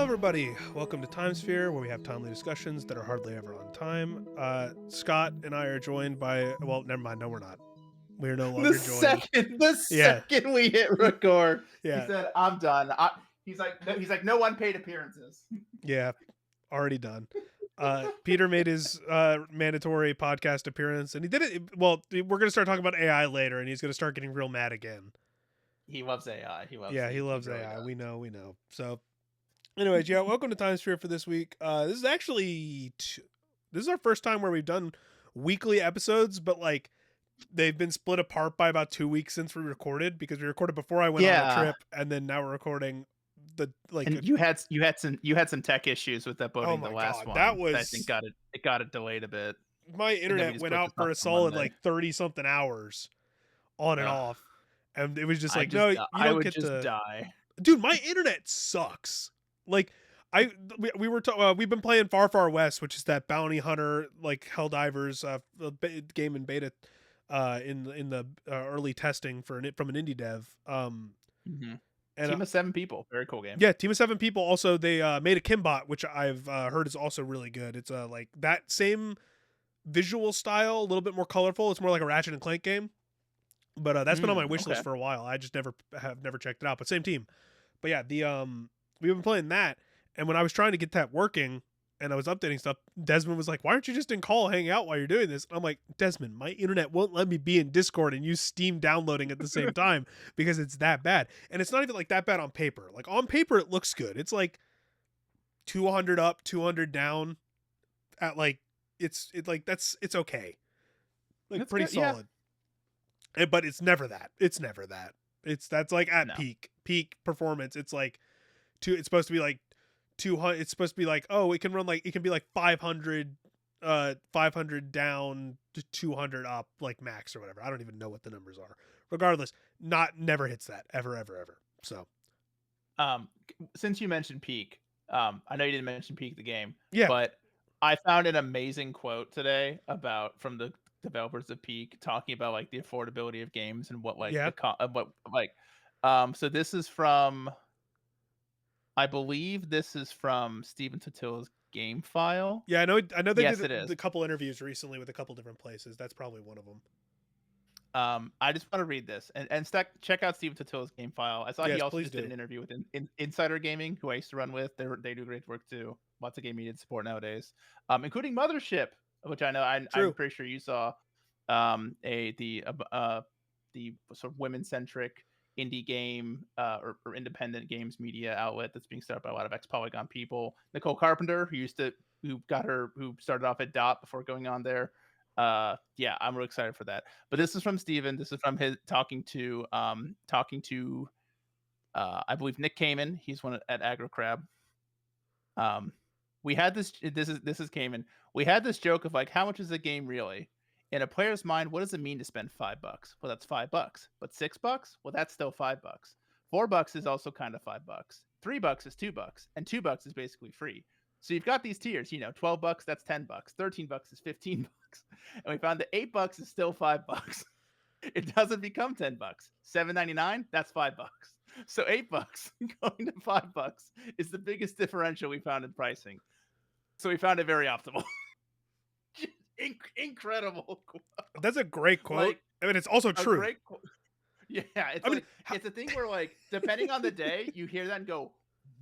Hello, everybody. Welcome to Timesphere, where we have timely discussions that are hardly ever on time. Scott and I are joined by, well, never mind. No, we're not. We're no The longer joined. second, the Yeah. second we hit record, he Yeah. said, "I'm done." He's like, no unpaid appearances. Yeah. Already done. Peter made his mandatory podcast appearance, and he did it. Well, we're going to start talking about AI later, and he's going to start getting real mad again. He loves AI. He loves. Yeah, he He loves really AI. does. We know. So, anyways, yeah, welcome to Timesphere for this week. This is actually this is our first time where we've done weekly episodes, but like they've been split apart by about 2 weeks since we recorded, because we recorded before I went on a Yeah, trip, and then now we're recording the and you had some tech issues with oh uploading the my last god, that one that I think was got it delayed a bit, my and then we internet just went put out this for up a on solid Monday. like 30 something hours on and Ugh, off, and it was just I like, just no, you I don't would get just to. die. Dude, my internet sucks. Like, we've been playing Far West, which is that bounty hunter like Helldivers game in beta, in the early testing from an indie dev. hmm And Team of 7 people, very cool game. yeah, team of 7 people. Also, they made a Kimbot, which I've heard is also really good. It's like that same visual style, a little bit more colorful. It's more like a Ratchet and Clank game, but that's been on my wish list Okay. for a while. I just never checked it out. But same team. But yeah, the we've been playing that, and when I was trying to get that working and I was updating stuff, Desmond was like, "Why aren't you just in call hanging out while you're doing this?" And I'm like, "Desmond, my internet won't let me be in Discord and use Steam downloading at the same time because it's that bad." And it's not even like that bad on paper. Like on paper it looks good. It's like 200 up, 200 down at like it's okay. Like That's pretty good. Yeah. solid. But it's never that. It's never that. That's like at No. peak performance. It's like it's supposed to be like 200. It's supposed to be like, oh, it can be like 500 500 down to 200 up, like max or whatever. I don't even know what the numbers are. Regardless, never hits that ever. So Since you mentioned Peak, I know you didn't mention Peak the game, yeah. but I found an amazing quote today from the developers of Peak talking about like the affordability of games and what like Yeah. so this is from, I believe this is from Steven Totila's game file. Yeah, I know they Yes, did it is. a couple interviews recently with a couple different places. That's probably one of them. I just want to read this and check out Steven Totila's game file. I saw he Yes, also please just did do. an interview with Insider Gaming, who I used to run with. They do great work too. Lots of game media support nowadays, including Mothership, which I know I'm True. pretty sure you saw. The sort of women centric indie game or independent games media outlet that's being set up by a lot of ex Polygon people. Nicole Carpenter, who started off at Dot before going on there. Yeah, I'm really excited for that. But this is from Steven. This is from his talking to I believe Nick Kamen. He's one at AgroCrab. We had this is Kamen. We had this joke of like, how much is a game really? In a player's mind, what does it mean to spend $5? Well, that's $5. But $6? Well, that's still $5. $4 is also kind of $5. $3 is $2, and $2 is basically free. So you've got these tiers, $12, that's $10. $13 is $15. And we found that $8 is still $5. It doesn't become $10. $7.99, that's $5. So $8 going to $5 is the biggest differential we found in pricing. So we found it very optimal. Incredible. That's a great quote. Like I mean, it's also a true. great Yeah, it's I mean, like it's a thing where like depending on the day, you hear that and go,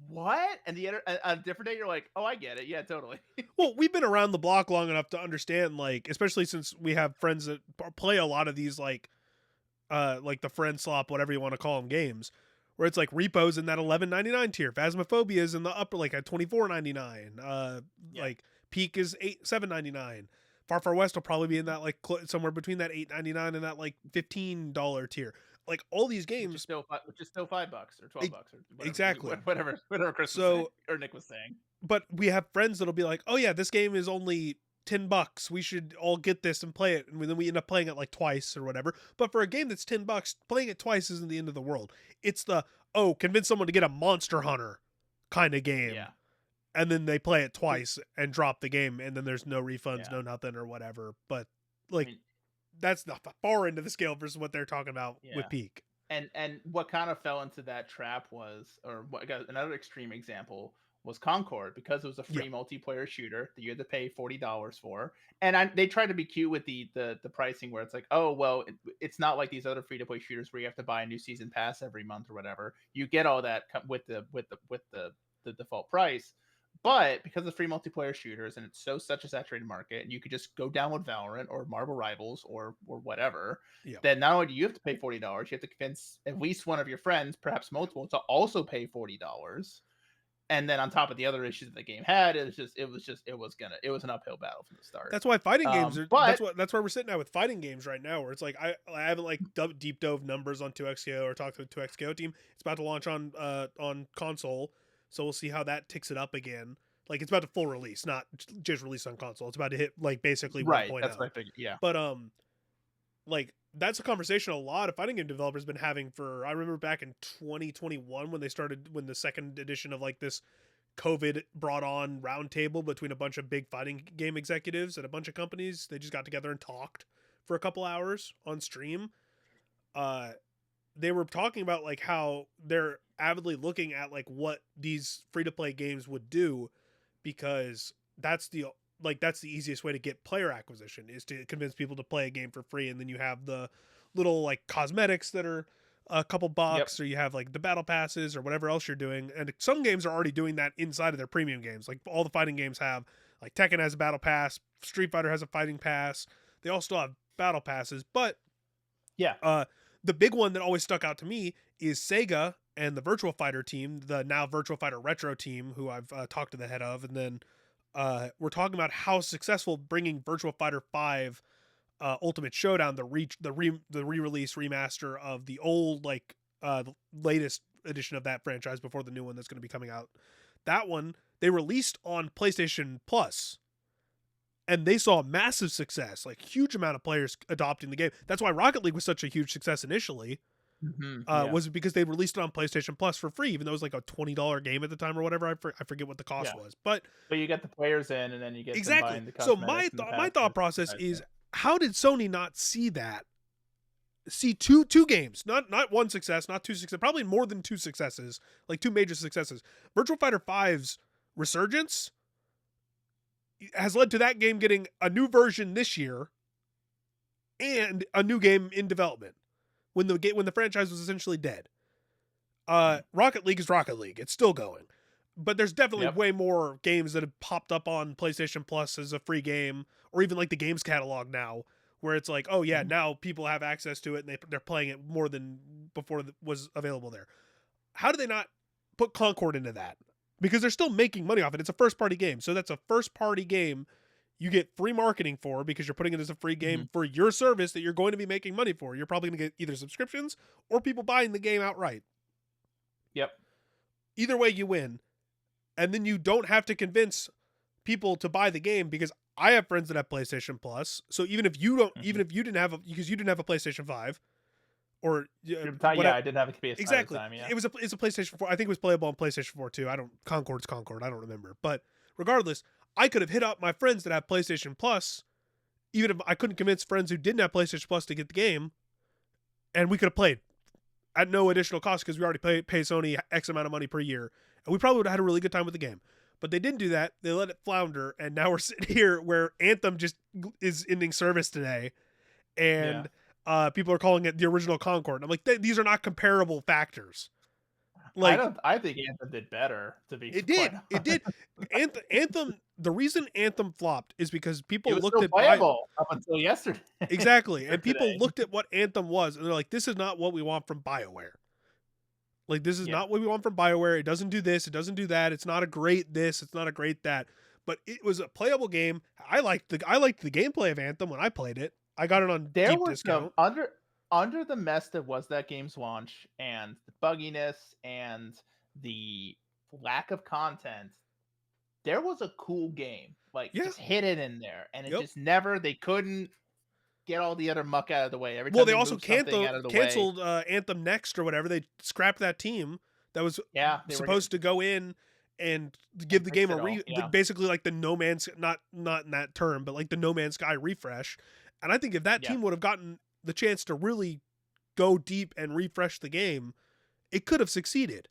"What?" And a different day, you're like, "Oh, I get it. Yeah, totally." well, we've been around the block long enough to understand, like, especially since we have friends that play a lot of these, like the friend slop, whatever you want to call them, games, where it's like repos in that 11.99 tier, Phasmophobia is in the upper, like at 24.99, Yeah, like Peak is 7.99. Far West will probably be in that like somewhere between that 8.99 and that like $15 tier. Like all these games, which is still $5 or e- $12 or whatever exactly. whatever Chris was saying So or Nick was saying. but we have friends that'll be like, "Oh yeah, this game is only $10. We should all get this and play it." And then we end up playing it like twice or whatever. But for a game that's $10, playing it twice isn't the end of the world. It's the, oh, convince someone to get a Monster Hunter kind of game, Yeah, and then they play it twice and drop the game, and then there's no refunds, yeah. no nothing or whatever. But I like mean, that's the far end of the scale versus what they're talking about with yeah. Peak. And what kind of fell into that trap was, or what got another extreme example was Concord, because it was a Yeah. free multiplayer shooter that you had to pay $40 for. And they tried to be cute with the pricing, where it's like, oh well, it's not like these other free to play shooters where you have to buy a new season pass every month or whatever. You get all that with the default price. But because of free multiplayer shooters, and it's such a saturated market, and you could just go download Valorant or Marvel Rivals or whatever, Yeah. then not only do you have to pay $40, you have to convince at least one of your friends, perhaps multiple, to also pay $40. And then on top of the other issues that the game had, it was an uphill battle from the start. That's why fighting games are. But That's where we're sitting at with fighting games right now. Where it's like I haven't like deep dove numbers on 2XKO or talked to the 2XKO team. It's about to launch on console, so we'll see how that ticks it up again. Like it's about to full release, not just release on console. It's about to hit like basically right, 1.0. that's what I figured. Yeah, But like that's a conversation a lot of fighting game developers been having for. I remember back in 2021 when the second edition of like this COVID brought on roundtable between a bunch of big fighting game executives at a bunch of companies. They just got together and talked for a couple hours on stream. They were talking about like how they're avidly looking at like what these free to play games would do, because that's the easiest way to get player acquisition, is to convince people to play a game for free, and then you have the little like cosmetics that are a couple bucks, or you have like the battle passes or whatever else you're doing. And some games are already doing that inside of their premium games. Like all the fighting games have, like Tekken has a battle pass, Street Fighter has a fighting pass. They all still have battle passes, but the big one that always stuck out to me is Sega and the Virtua Fighter team, the now Virtua Fighter Retro team, who I've talked to the head of. And then we're talking about how successful bringing Virtua Fighter 5 Ultimate Showdown, the re-release remaster of the old the latest edition of that franchise before the new one that's going to be coming out. That one they released on PlayStation Plus, and they saw massive success, like huge amount of players adopting the game. That's why Rocket League was such a huge success initially. Was because they released it on PlayStation Plus for free, even though it was like a $20 game at the time or whatever. I forget what the cost was, but you get the players in, and then you get exactly. Them buying the so my thought process is, how did Sony not see that? See two games, not one success, not two success, probably more than two successes, like two major successes. Virtua Fighter 5's resurgence has led to that game getting a new version this year and a new game in development when the franchise was essentially dead. Rocket League is Rocket League. It's still going. But there's definitely way more games that have popped up on PlayStation Plus as a free game, or even like the games catalog now, where it's like, oh yeah, now people have access to it and they're playing it more than before it was available there. How do they not put Concord into that? Because they're still making money off it. It's a first party game. So that's a first party game you get free marketing for, because you're putting it as a free game for your service that you're going to be making money for. You're probably going to get either subscriptions or people buying the game outright. Yep. Either way, you win. And then you don't have to convince people to buy the game, because I have friends that have PlayStation Plus. So even if you don't, even if you didn't have because you didn't have a PlayStation 5, or I didn't have a PS5 exactly. at the time, yeah. It's a PlayStation 4. I think it was playable on PlayStation 4 too. Concord's Concord. I don't remember. But regardless, I could have hit up my friends that have PlayStation Plus, even if I couldn't convince friends who didn't have PlayStation Plus to get the game, and we could have played at no additional cost, because we already pay Sony X amount of money per year, and we probably would have had a really good time with the game. But they didn't do that. They let it flounder, and now we're sitting here where Anthem just is ending service today, and people are calling it the original Concord. I'm like, these are not comparable factors. Like, I think Anthem did better. It did. Anthem. The reason Anthem flopped is because people looked still at playable up until yesterday. Exactly, and people looked at what Anthem was, and they're like, "This is not what we want from BioWare. Like, this is not what we want from BioWare. It doesn't do this. It doesn't do that. It's not a great this. It's not a great that." But it was a playable game. I liked the gameplay of Anthem when I played it. I got it on deep discount. Under the mess that was that game's launch, and the bugginess and the lack of content, there was a cool game. Like, just hidden in there, and it just never. They couldn't get all the other muck out of the way. Every time they also canceled Anthem Next or whatever. They scrapped that team that was supposed to go in and give the game basically like the No Man's, not in that term, but like the No Man's Sky refresh. And I think if that team would have gotten the chance to really go deep and refresh the game, it could have succeeded.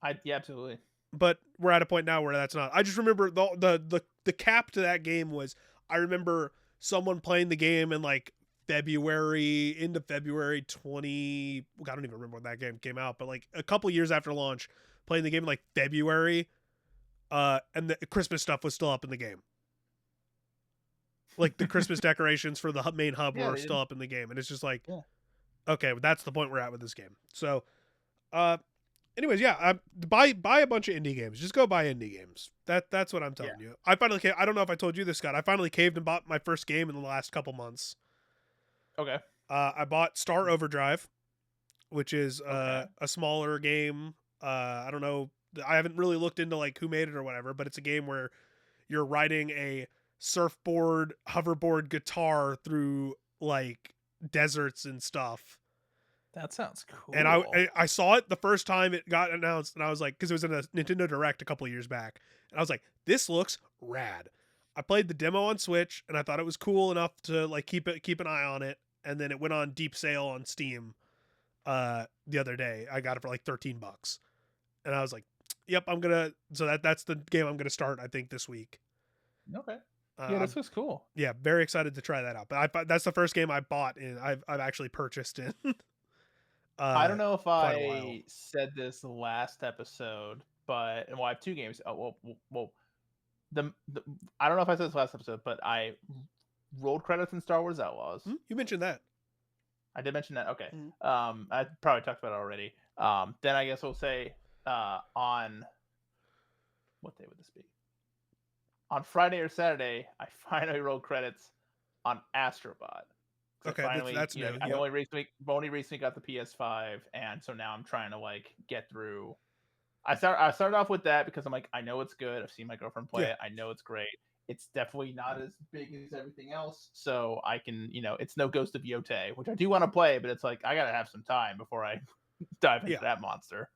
Absolutely. but we're at a point now where that's not. I just remember the cap to that game was, I remember someone playing the game in like February, into February 20, I don't even remember when that game came out, but like a couple years after launch, playing the game in like February, and the Christmas stuff was still up in the game. Like the Christmas decorations for the main hub Yeah, were they still did. up in the game, and it's just like, Yeah. okay, that's the point we're at with this game. So, anyways, yeah, buy a bunch of indie games. Just go buy indie games. That's what I'm Yeah. telling you. I finally I don't know if I told you this, Scott. I finally caved and bought my first game in the last couple months. Okay. I bought Star Overdrive, which is Okay. a smaller game. I don't know. I haven't really looked into like who made it or whatever, but it's a game where you're riding a surfboard, hoverboard, guitar through like deserts and stuff. That sounds And cool. I saw it the first time it got announced, and I was like, because it was in a Nintendo Direct a couple of years back, and I was like, this looks rad. I played the demo on Switch, and I thought it was cool enough to like keep an eye on it. And then it went on deep sale on Steam the other day. I got it for like $13, and I was like, yep, I'm gonna. So that's the game I'm gonna start, I think, this week. Okay. Yeah, I'm this was cool. yeah, very excited to try that out. But that's the first game I bought and I've actually purchased in I don't know if quite a while. I said this last episode, but well, I have two games. Oh, well, the I don't know if I said this last episode, but I rolled credits in Star Wars Outlaws. You mentioned that. I did mention that. Okay. Mhm. I probably talked about it already. Then I guess we'll say on what day would this be? On Friday or Saturday, I finally rolled credits on Astrobot. I Okay, finally, that's new. I Yep. only recently got the PS5, and so now I'm trying to like get through. I started off with that because I'm like, I know it's good. I've seen my girlfriend play Yeah. it. I know it's great. It's definitely not as big as everything else, so I can, it's no Ghost of Yote, which I do want to play, but it's like I gotta have some time before I dive into Yeah. that monster.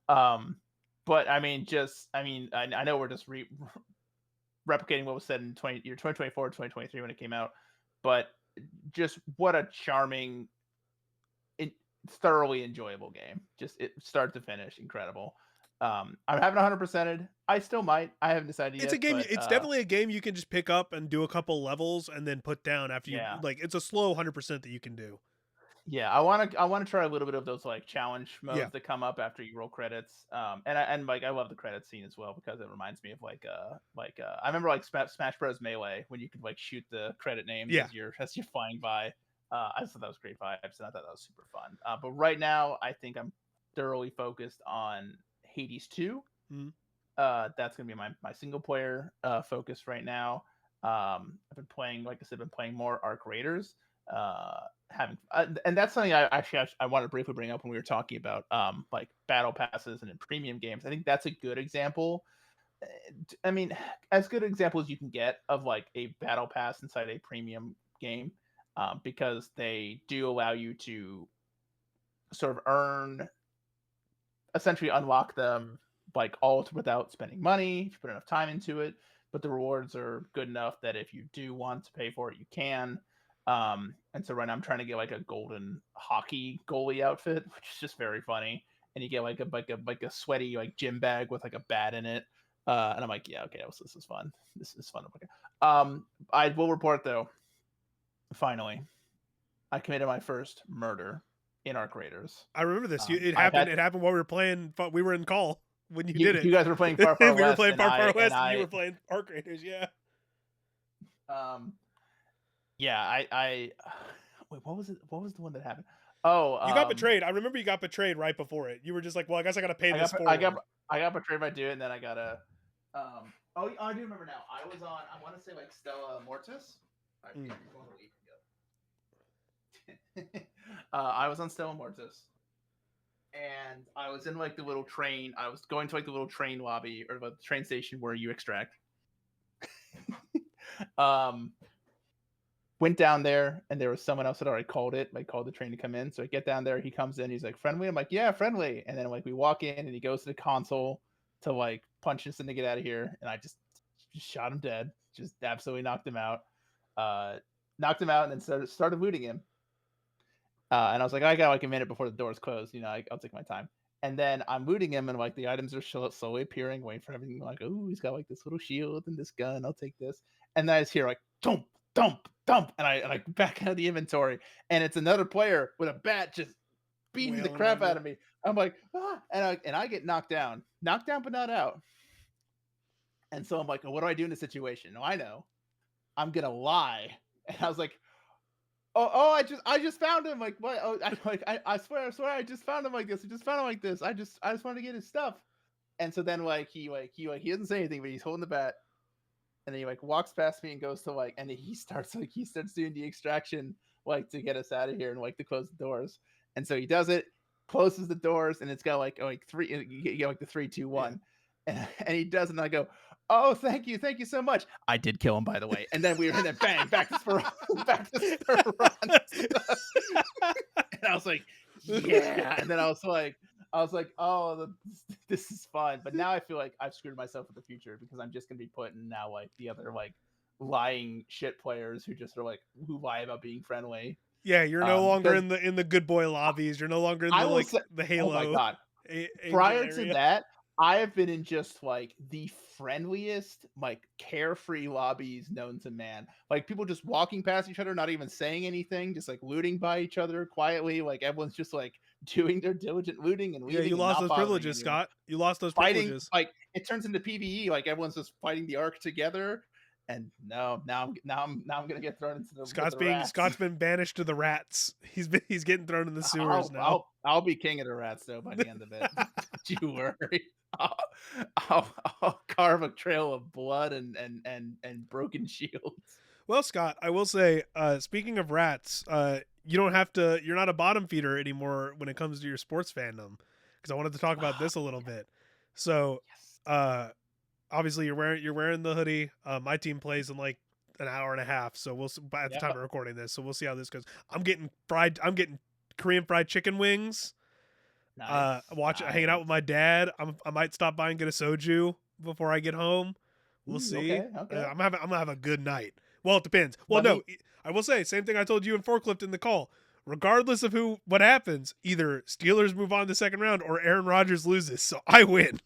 Um, but I know we're just replicating what was said in 2024, 2023 when it came out, but just what a charming, thoroughly enjoyable game. Just it start to finish, incredible. I'm having 100%ed. I still might. I haven't decided It's a yet, game. but It's definitely a game you can just pick up and do a couple levels and then put down after you yeah, like. It's a slow 100% that you can do. yeah. I want to try a little bit of those like challenge Yeah. modes that come up after you roll credits. And like I love the credit scene as well because it reminds me of I remember like Smash Bros Melee when you could like shoot the credit names Yeah. as you're flying by. I just thought that was great vibes, and I thought that was super fun. But right now, I think I'm thoroughly focused on Hades 2. Mhm. That's gonna be my single player focus right now. I've been playing, like I said, been playing more Arc Raiders. And that's something I want to briefly bring up when we were talking about like battle passes and in premium games. I think that's a good example. I mean, as good an example as you can get of like a battle pass inside a premium game, because they do allow you to sort of essentially unlock them like all without spending money if you put enough time into it. But the rewards are good enough that if you do want to pay for it, you can. And so right now I'm trying to get like a golden hockey goalie outfit, which is just very funny. And you get like a sweaty like gym bag with like a bat in it. And I'm like, yeah, okay, this is fun. This is fun. I will report though. Finally, I committed my first murder in Arc Raiders. I remember this. It I happened. had It happened while we were playing. We were in call when you did you it. guys were playing Far Far We were West, playing and Far I Far and West, and you I were playing Arc Raiders. Yeah. um yeah I wait, what was it? What was the one that happened? Oh, You got betrayed. I remember you got betrayed right before it. You were just like, well, I guess I got to pay I this got I got forward. I got betrayed by dude, and then I got a oh, I do remember now. I was on, I want to say like Stella Mortis. Mm. I was on Stella Mortis, and I was in like the little train. I was going to like the little train lobby or the train station where you extract. um, Went down there, and there was someone else that already called it, like called the train to come in. So I get down there, he comes in, he's like, friendly. I'm like, yeah, friendly. And then like we walk in, and he goes to the console to like punch us in to get out of here, and I just shot him dead, just absolutely knocked him out. Knocked him out, and then started looting him. And I was like, I got like a minute before the doors close. I'll take my time. And then I'm looting him, and like the items are slowly appearing, waiting for everything. Like, oh, he's got like this little shield and this gun. I'll take this. And then I just hear like dump, dump, dump, and I back out of the inventory, and it's another player with a bat just beating the Wailing crap on out you. of me. I'm like, ah, and I get knocked down but not out. And so I'm like, oh, what do I do in this situation? No, I know. I'm gonna lie. And I was like, oh, I just found him. Like, what? Oh, I swear, I just found him like this. I just found him like this. I just wanted to get his stuff. And so then he doesn't say anything, but he's holding the bat, and then he like walks past me and goes to like, and he starts doing the extraction like to get us out of here and like to close the doors. And so he does it, closes the doors, and it's got like three, you get like the 3, 2, 1, and he does, and I go, oh, thank you so much. I did kill him, by the way. And then we were in there, bang, back to Spur, back to Spur runs. And I was like, yeah. And then I was like, oh, this is fun. But now I feel like I've screwed myself for the future because I'm just gonna be putting now like the other like lying shit players who just are like who lie about being friendly. Yeah, you're no longer Because in the good boy lobbies. You're no longer in I the will like say, the oh my Halo god, Angel prior to area. that, I have been in just like the friendliest, like carefree lobbies known to man. Like people just walking past each other, not even saying anything, just like looting by each other quietly. Like everyone's just like doing their diligent looting and Yeah, you leaving and lost not those bothering privileges, anyone. Scott. You lost those Fighting, privileges. like it turns into PvE, like everyone's just fighting the arc together. And no, now I'm gonna get thrown into the rats. Scott's been banished to the rats. He's getting thrown in the sewers now. I'll be king of the rats though by the end of it. Don't you worry. I'll, I'll carve a trail of blood and broken shields. Well, Scott, I will say, speaking of rats, you don't have to. You're not a bottom feeder anymore when it comes to your sports fandom. Because I wanted to talk about this a little bit. So, Yes. obviously you're wearing the hoodie. My team plays in like an hour and a half, so we'll by the time of recording this, so we'll see how this goes. I'm getting Korean fried chicken wings. Nice. Hanging out with my dad. I might stop by and get a soju before I get home. We'll see. Okay. I'm gonna have a good night. Well, it depends. Well, I will say same thing I told you in Forklift in the call. Regardless of what happens, either Steelers move on to the second round or Aaron Rodgers loses, so I win.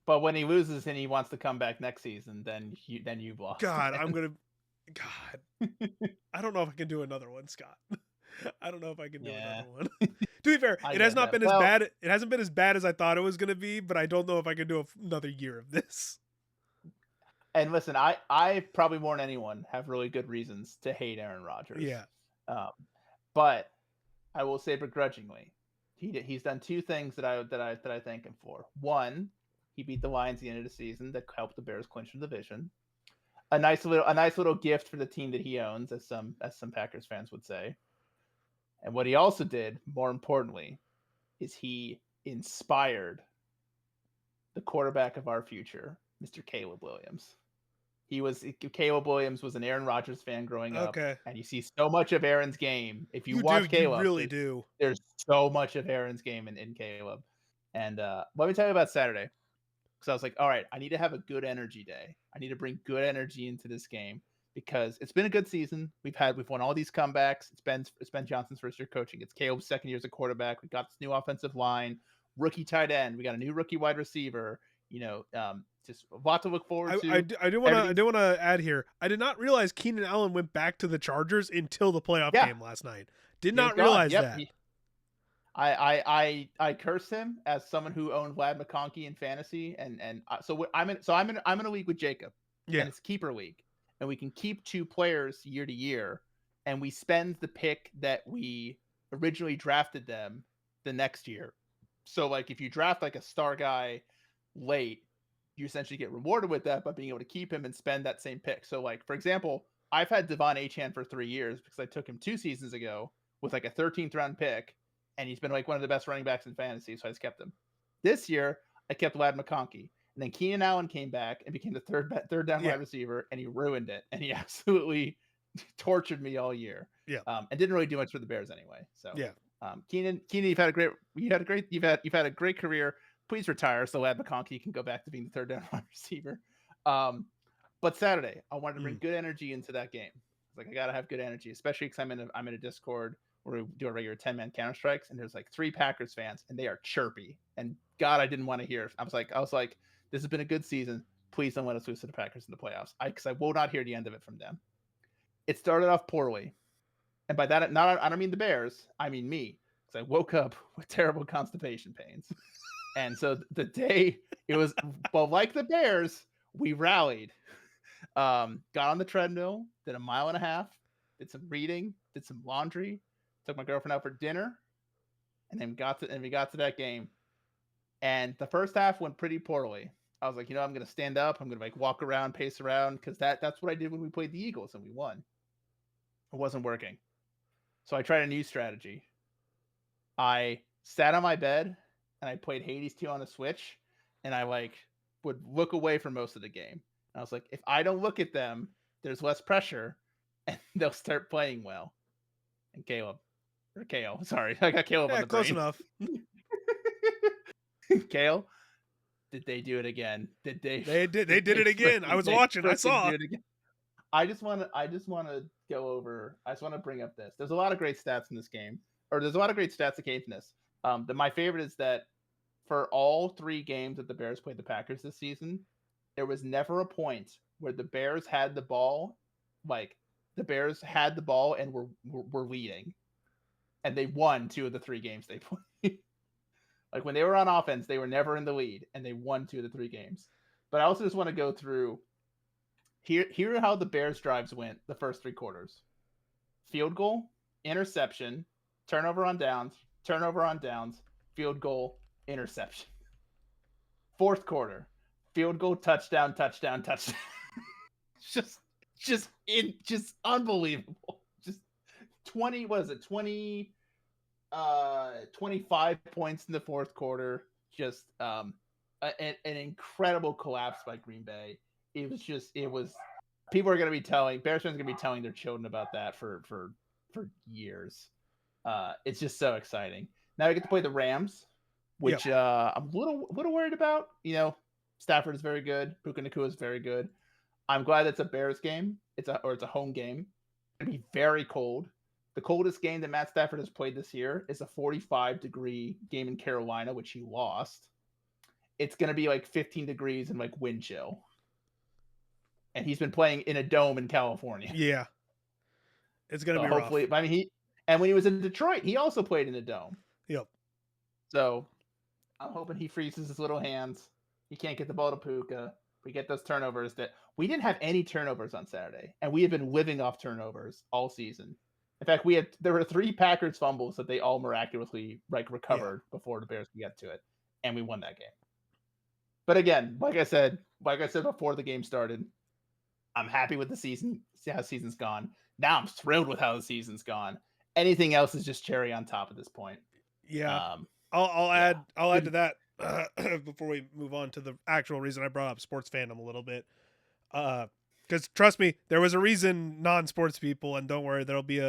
But when he loses and he wants to come back next season, then you've lost. God, I don't know if I can do another one, Scott. I don't know if I can do another one. To be fair, it has not been as bad. It hasn't been as bad as I thought it was going to be, but I don't know if I can do another year of this. And listen, I probably more than anyone have really good reasons to hate Aaron Rodgers. Yeah. But I will say begrudgingly, he's done two things that I thank him for. One, he beat the Lions at the end of the season that helped the Bears clinch the division. A nice little gift for the team that he owns, as some Packers fans would say. And what he also did, more importantly, is he inspired the quarterback of our future, Mr. Caleb Williams. Caleb Williams was an Aaron Rodgers fan growing up, and you see so much of Aaron's game. If you watch Caleb, you really do. There's so much of Aaron's game in Caleb. And let me tell you about Saturday. Because I was like, all right, I need to have a good energy day. I need to bring good energy into this game because it's been a good season. We've won all these comebacks. It's Ben Johnson's first year coaching. It's Caleb's second year as a quarterback. We got this new offensive line, rookie tight end. We got a new rookie wide receiver. Just a lot to look forward to. I do want to add here. I did not realize Keenan Allen went back to the Chargers until the playoff game last night. Did not realize that. I curse him as someone who owned Vlad McConkey in fantasy, so I'm in a league with Jacob. Yeah, and it's keeper league, and we can keep two players year to year, and we spend the pick that we originally drafted them the next year. So like if you draft like a star guy late, you essentially get rewarded with that by being able to keep him and spend that same pick. So like for example, I've had Devon Achane for 3 years because I took him 2 seasons ago with like a 13th round pick. And he's been like one of the best running backs in fantasy, so I just kept him. This year, I kept Vlad McConkey. And then Keenan Allen came back and became the third down wide receiver, and he ruined it. And he absolutely tortured me all year. Yeah. And didn't really do much for the Bears anyway. So yeah. Keenan, you've had a great career. Please retire so Vlad McConkey can go back to being the third down wide receiver. But Saturday, I wanted to bring good energy into that game. Like I gotta have good energy, especially because I'm in a Discord where we do our regular 10-man Counter Strikes, and there's like 3 Packers fans, and they are chirpy. And God, I didn't want to hear. I was like, this has been a good season. Please don't let us lose to the Packers in the playoffs. Because I will not hear the end of it from them. It started off poorly, and by that, I don't mean the Bears. I mean me, because I woke up with terrible constipation pains. And so the day it was, well, like the Bears, we rallied. Got on the treadmill, did a 1.5 miles, did some reading, did some laundry, took my girlfriend out for dinner, and then we got to that game. And the first half went pretty poorly. I was like, I'm gonna stand up, I'm gonna like walk around, pace around, because that's what I did when we played the Eagles and we won. It wasn't working. So I tried a new strategy. I sat on my bed and I played Hades 2 on the Switch, and I like would look away for most of the game. And I was like, if I don't look at them, there's less pressure, and they'll start playing well. And Kale, sorry, I got Caleb on the close brain. enough. Kale, did they do it again? Did they? They did it again. I was watching. I saw. I just want to go over. I just want to bring up this. There's a lot of great stats in this game, or there's a lot of great stats that came from this. My favorite is that for all 3 games that the Bears played the Packers this season, there was never a point where the Bears had the ball, like the Bears had the ball and were leading, and they won 2 of the 3 games they played. Like when they were on offense, they were never in the lead, and they won 2 of the 3 games. But I also just want to go through here how the Bears drives went the first 3 quarters. Field goal, interception, turnover on downs, field goal, interception. Fourth quarter, field goal, touchdown. just unbelievable. Just 20, what is it? 25 points in the fourth quarter. Just an incredible collapse by Green Bay. It was people are going to be telling, Bears fans are going to be telling their children about that for years. It's just so exciting. Now we get to play the Rams, which I'm a little worried about. Stafford is very good. Puka Nacua is very good. I'm glad it's a Bears game. It's a home game. It's going to be very cold. The coldest game that Matt Stafford has played this year is a 45-degree game in Carolina, which he lost. It's going to be like 15 degrees and like wind chill. And he's been playing in a dome in California. Yeah. It's going to be hopefully rough. I mean, when he was in Detroit, he also played in a dome. Yep. So I'm hoping he freezes his little hands. He can't get the ball to Puka. We get those turnovers. That we didn't have any turnovers on Saturday, and we have been living off turnovers all season. In fact, there were 3 Packers fumbles that they all miraculously recovered before the Bears could get to it, and we won that game. But again, like I said before the game started, I'm happy with the season. See how the season's gone. Now I'm thrilled with how the season's gone. Anything else is just cherry on top at this point. Yeah. I'll add to that before we move on to the actual reason I brought up sports fandom a little bit. Because trust me, there was a reason non-sports people, and don't worry, there'll be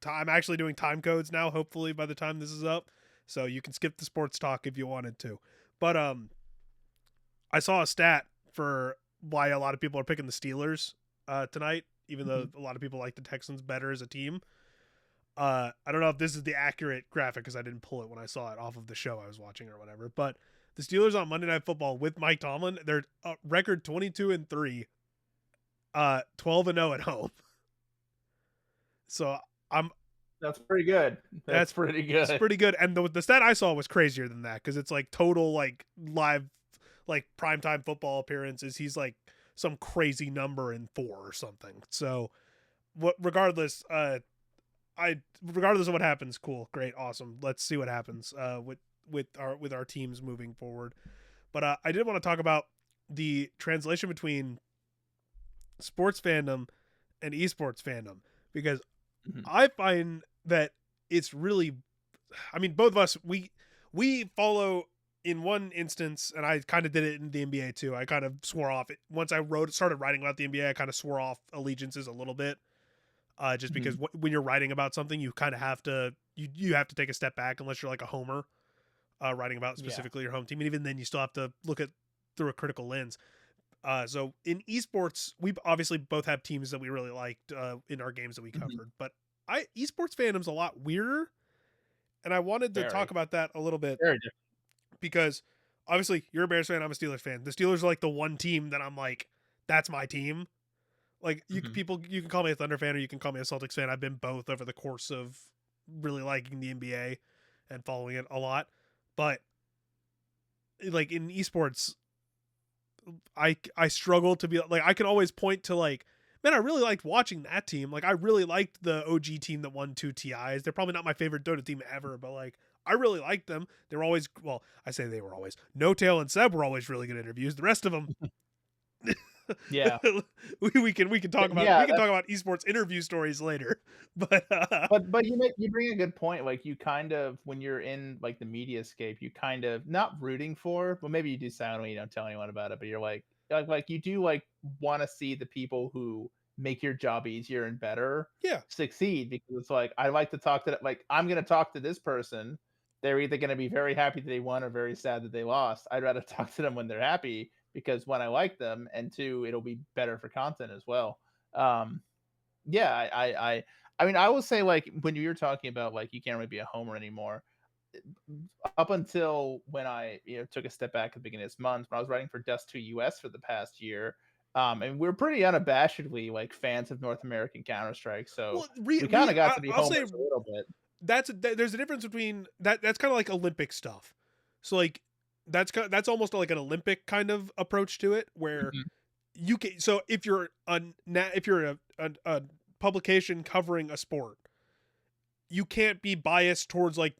I'm actually doing time codes now, hopefully by the time this is up. So you can skip the sports talk if you wanted to. But I saw a stat for why a lot of people are picking the Steelers tonight, even though a lot of people like the Texans better as a team. I don't know if this is the accurate graphic because I didn't pull it when I saw it off of the show I was watching or whatever. But the Steelers on Monday Night Football with Mike Tomlin, they're record 22-3, 12-0 at home. So that's pretty good. That's pretty good. It's pretty good. And the stat I saw was crazier than that because it's like total like live like primetime football appearances. He's like some crazy number in 4 or something. So regardless of what happens, cool, great, awesome. Let's see what happens with our teams moving forward. But I did want to talk about the translation between sports fandom and esports fandom because I find that it's really, I mean, both of us, we follow in one instance, and I kind of did it in the NBA too. I kind of swore off it once I started writing about the NBA. I kind of swore off allegiances a little bit. Just because when you're writing about something, you kind of have to you have to take a step back unless you're like a homer writing about specifically your home team, and even then you still have to look at through a critical lens. So in esports, we obviously both have teams that we really liked in our games that we covered, but esports fandom's a lot weirder, and I wanted to talk Very, about that a little bit very different. because obviously you're a Bears fan, I'm a Steelers fan. The Steelers are like the one team that I'm like, that's my team. Like you can call me a Thunder fan or you can call me a Celtics fan. I've been both over the course of really liking the NBA and following it a lot. But like in esports, I struggle to be like, I can always point to like, man, I really liked watching that team. Like I really liked the OG team that won 2 TIs. They're probably not my favorite Dota team ever, but like I really liked them. They were always, well, I say they were always. No Tail and Seb were always really good interviews. The rest of them, Yeah, we can talk about yeah. esports interview stories later. But But you bring a good point. Like you kind of when you're in like the media scape, you kind of not rooting for, but maybe you do silently, you don't tell anyone about it, but you're like you do like want to see the people who make your job easier and better yeah, succeed because it's like I like to talk to like I'm gonna talk to this person. They're either gonna be very happy that they won or very sad that they lost. I'd rather talk to them when they're happy because one, I like them, and two, it'll be better for content as well. Um, yeah, I mean, I will say like when you were talking about like you can't really be a homer anymore. Up until when I took a step back at the beginning of this month when I was writing for Dust 2 US for the past year, and we're pretty unabashedly like fans of North American Counter Strike, so well, we kind of got to be I'll say homers a little bit. there's a difference between that. That's kind of like Olympic stuff. So like that's almost like an Olympic kind of approach to it, where Mhm. you can. So if you're a publication covering a sport, you can't be biased towards like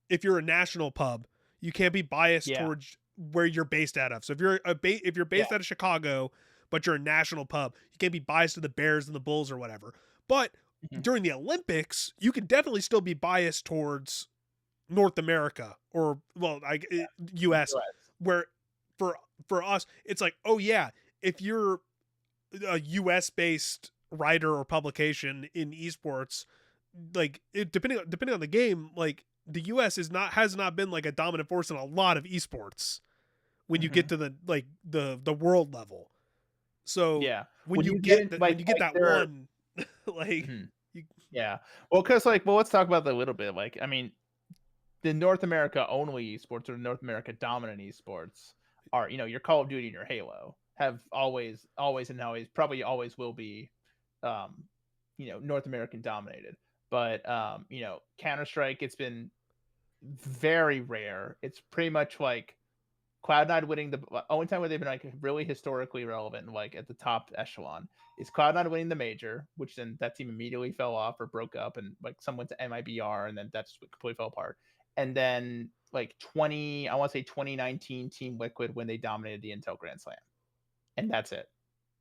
if you're a national pub, you can't be biased Yeah, towards where you're based out of. So if you're yeah, based out of Chicago, but you're a national pub, you can't be biased to the Bears and the Bulls or whatever. But mhm. during the Olympics, you can definitely still be biased towards North America or well, US, US. where for for us, it's like, oh yeah, if you're a US based writer or publication in esports, like depending on the game, like the US has not been like a dominant force in a lot of esports when you get Mhm. to the world level. So Yeah, when when you you get get in that when you get that there. one, like Mhm. you, Yeah, well, because like, well, let's talk about that a little bit. Like, I mean, the North America only esports or North America dominant esports are, your Call of Duty and your Halo have always and always probably always will be, um, North American dominated. But Counter Strike, it's been very rare. It's pretty much like Cloud9 winning the only time where they've been like really historically relevant, like at the top echelon, is Cloud9 winning the major, which then that team immediately fell off or broke up, and like some went to MIBR, and then that just completely fell apart. And then like I want to say 2019 Team Liquid when they dominated the Intel Grand Slam, and that's it.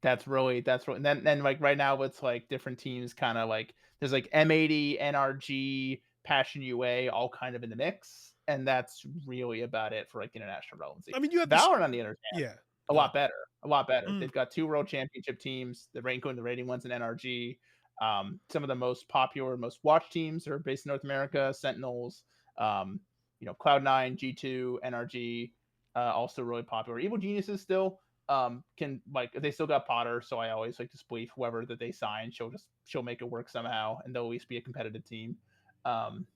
That's really, and then like right now it's like different teams kind of like there's like M80, NRG, Passion UA all kind of in the mix, and that's really about it for like international relevancy. I mean you have this, Valorant on the other hand, yeah, a go ahead. lot better, a lot better. Mm. They've got 2 world championship teams, the rating ones in NRG. Some of the most popular, most watched teams are based in North America, Sentinels, um, Cloud9, G2, NRG, also really popular. Evil Geniuses still can like they still got Potter, so I always like to spleef whoever that they sign. She'll make it work somehow, and they'll at least be a competitive team. Um,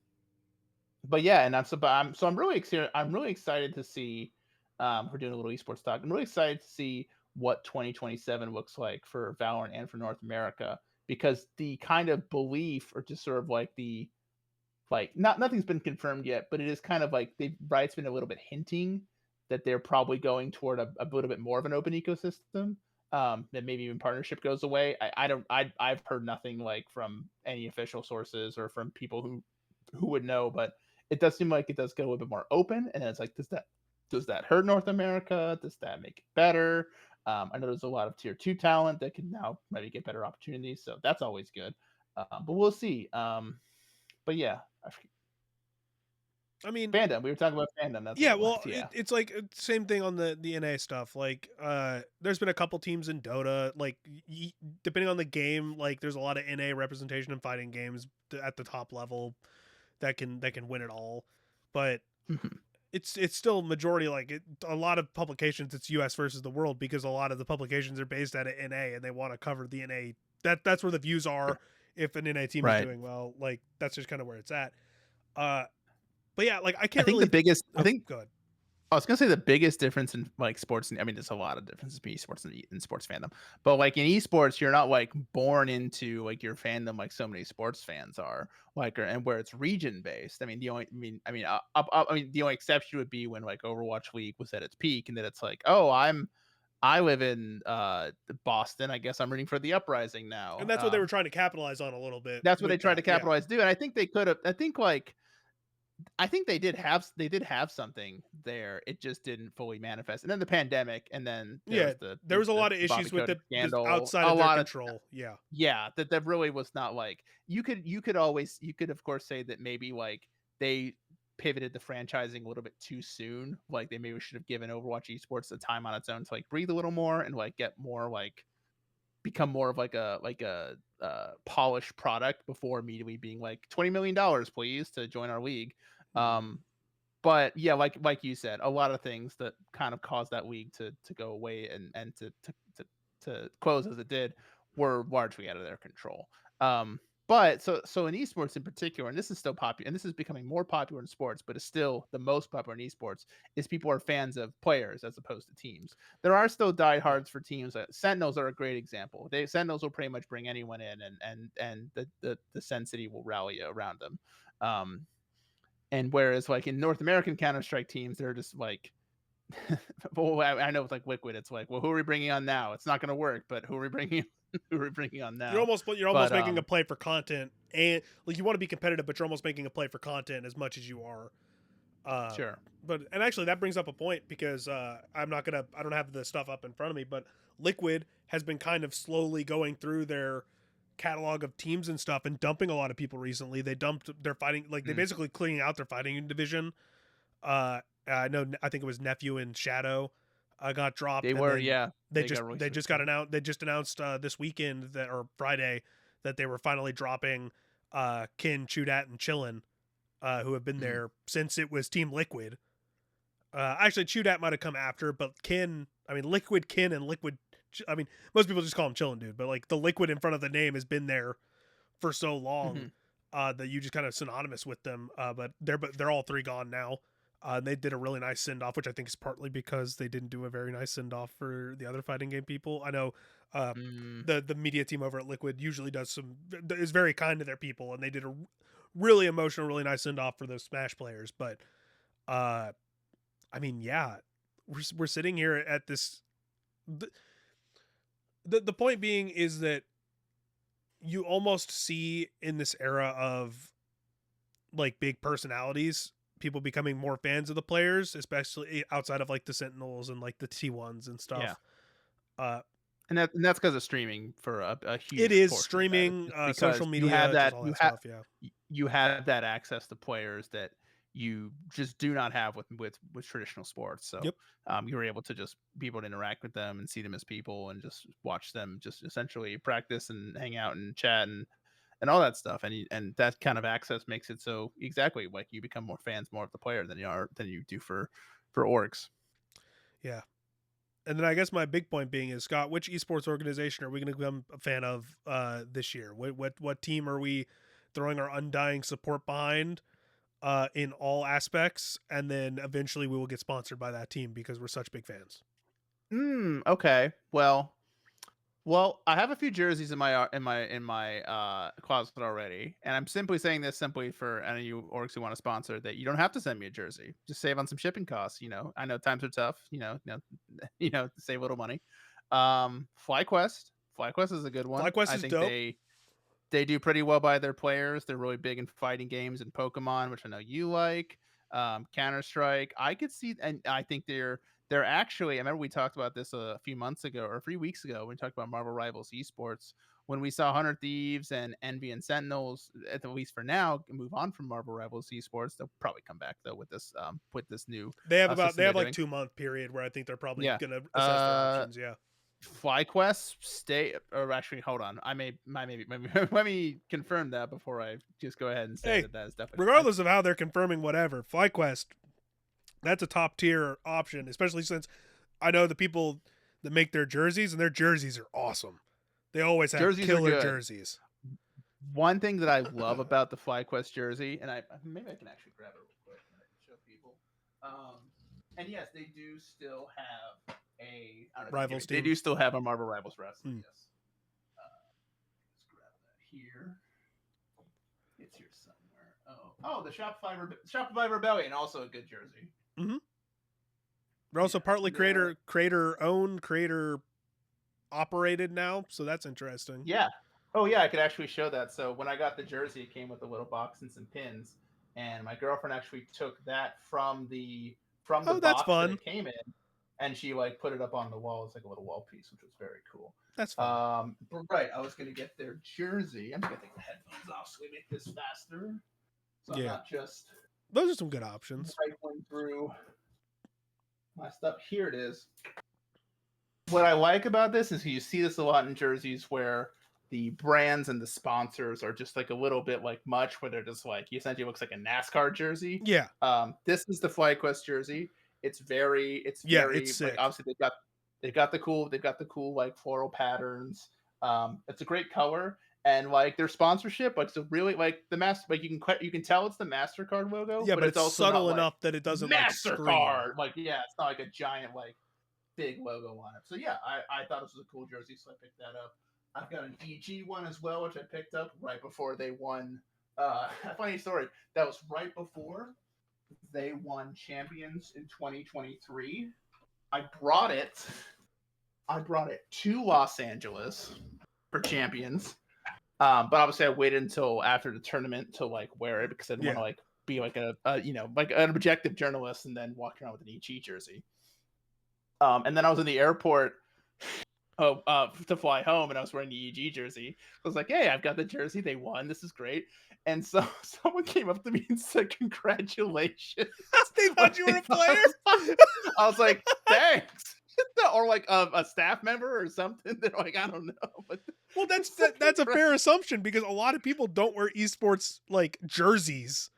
but yeah, and I'm really excited. I'm really excited to see. We're doing a little esports talk. I'm really excited to see what 2027 looks like for Valorant and for North America because the kind of belief or just sort of like the like nothing's been confirmed yet, but it is kind of like Riot's been a little bit hinting that they're probably going toward a little bit more of an open ecosystem. That maybe even partnership goes away. I've heard nothing like from any official sources or from people who would know, but it does seem like it does get a little bit more open. And then it's like, does that hurt North America? Does that make it better? I know there's a lot of tier 2 talent that can now maybe get better opportunities, so that's always good. But we'll see. But yeah, I mean, fandom. We were talking about fandom. That's what yeah, it was. well, Yeah. it's like same thing on the NA stuff. Like, there's been a couple teams in Dota. Like, depending on the game, like there's a lot of NA representation in fighting games at the top level that can win it all. But Mhm. it's still majority like a lot of publications. It's U.S. versus the world because a lot of the publications are based out of NA and they want to cover the NA. That's where the views Yeah. are, if an NA team is Right. doing well. Like that's just kind of where it's at. But yeah, like I I can't think really. the biggest. I Oh, think go ahead. I was gonna say the biggest difference in like sports. I mean, there's a lot of differences between esports and in sports fandom. But like in esports, you're not like born into like your fandom like so many sports fans are. Like, and where it's region based. I mean, the only exception would be when like Overwatch League was at its peak, and then it's like, oh, I live in Boston. I guess I'm rooting for the Uprising And now. that's what they were trying to capitalize on a little bit That's what they with tried to that. Yeah. capitalize do, and I think they could have. I think they did have something there. It just didn't fully manifest. And then the pandemic, and then there Yeah, was the there was a lot of Bobby issues with Kotick the scandal. outside A of their lot of control. Yeah. yeah, that really was not like you could of course say that maybe like they pivoted the franchising a little bit too soon. Like they maybe should have given Overwatch Esports the time on its own to like breathe a little more and like get more like become more of like a polished product before immediately being like $20 million please to join our league. Um, but yeah, like you said, a lot of things that kind of caused that league to go away and to close as it did were largely out of their control. But so in esports in particular, and this is still popular, and this is becoming more popular in sports, but it's still the most popular in esports, is people are fans of players as opposed to teams. There are still diehards for teams. Sentinels are a great example. Sentinels will pretty much bring anyone in, and the Sen City will rally around them. And whereas like in North American Counter-Strike teams, they're just like, well, I know it's like Liquid. It's like, well, who are we bringing on now? It's not going to work, but who are we bringing? Who are we bringing on now? You're almost making a play for content, and like you want to be competitive, but you're almost making a play for content as much as you are. Sure. But and actually that brings up a point because I don't have the stuff up in front of me, but Liquid has been kind of slowly going through their catalog of teams and stuff and dumping a lot of people recently. They dumped their fighting, like they basically cleaning out their fighting division. I think it was Nephew and Shadow got dropped. They were, yeah. They just announced this weekend that or Friday that they were finally dropping Kin, Chudat, and Chillin, who have been there since it was Team Liquid. Actually, Chudat might have come after, but Liquid Kin and Liquid. I mean, most people just call him Chillin, dude. But like the Liquid in front of the name has been there for so long that you just kind of synonymous with them. But they're all three gone now. And they did a really nice send off, which I think is partly because they didn't do a very nice send off for the other fighting game people. I know the media team over at Liquid usually is very kind to their people, and they did a really emotional, really nice send off for those Smash players. But I mean, yeah, we're sitting here at this. The point being is that you almost see in this era of like big personalities, people becoming more fans of the players, especially outside of like the Sentinels and like the T1s and stuff. Yeah. And that's because of streaming for a huge. It is portion streaming, social media, you have that, all that stuff. Yeah, you have that access to players that you just do not have with traditional sports. So you're able to just be able to interact with them and see them as people and just watch them just essentially practice and hang out and chat and all that stuff. And that kind of access makes it so exactly like you become more fans more of the player than you do for orgs. Yeah. And then I guess my big point being is, Scott, which esports organization are we going to become a fan of this year? What team are we throwing our undying support behind in all aspects? And then eventually we will get sponsored by that team because we're such big fans. Okay. Well, I have a few jerseys in my closet already, and I'm simply saying this simply for any of you orgs who want to sponsor that you don't have to send me a jersey. Just save on some shipping costs. I know times are tough. Save a little money. FlyQuest is a good one. FlyQuest I is think dope. They do pretty well by their players. They're really big in fighting games and Pokemon, which I know you like. Counter-Strike. I could see, and I think they're actually, I remember we talked about this a few months ago or 3 weeks ago when we talked about Marvel Rivals esports, when we saw 100 Thieves and Envy and Sentinels, at least for now, move on from Marvel Rivals esports. They'll probably come back though with this new. They have like 2 month period where I think they're probably going to assess their options. Yeah. FlyQuest stay, or actually, hold on. Let me confirm that before I just go ahead and say that is definitely. Regardless of how they're confirming whatever, FlyQuest, that's a top tier option, especially since I know the people that make their jerseys, and their jerseys are awesome. They always have killer jerseys. One thing that I love about the FlyQuest jersey, and maybe I can actually grab it real quick and I can show people. And yes, they do still have a I don't know, Rivals they team. do still have a Marvel Rivals wrestling. Yes. Let's grab that here. It's here somewhere. Oh, the Shopify Rebellion, also a good jersey. Mm-hmm. They're also partly creator owned, creator operated now, so that's interesting. Yeah. Oh yeah, I could actually show that. So when I got the jersey, it came with a little box and some pins, and my girlfriend actually took that from the That's box fun. that it came in, and she like put it up on the wall as like a little wall piece, which was very cool. That's fun. But right, I was gonna get their jersey. I'm gonna take the headphones off so we make this faster. So I'm not just those are some good options. Cycling through my stuff. Here it is. What I like about this is you see this a lot in jerseys where the brands and the sponsors are just like a little bit like much, where they're just like, you essentially looks like a NASCAR jersey. Yeah. This is the FlyQuest jersey. It's very it's like, obviously they've got the cool like floral patterns. It's a great color, and like their sponsorship, like so really like the master, like you can tell it's the MasterCard logo. Yeah, but it's also subtle enough like, that it doesn't MasterCard. Like yeah, it's not like a giant like big logo on it. So yeah, I thought this was a cool jersey, so I picked that up. I've got an EG one as well, which I picked up right before they won. Funny story. That was right before they won Champions in 2023. I brought it to Los Angeles for Champions. But obviously I waited until after the tournament to like wear it because I didn't want to like be like a like an objective journalist and then walk around with an EG jersey. And then I was in the airport to fly home, and I was wearing the EG jersey. I was like, "Hey, I've got the jersey. They won. This is great." And so someone came up to me and said, "Congratulations." They thought you were a player. I was like, "Thanks." Or like a staff member or something. They're like, I don't know. But well, that's a fair assumption because a lot of people don't wear esports like jerseys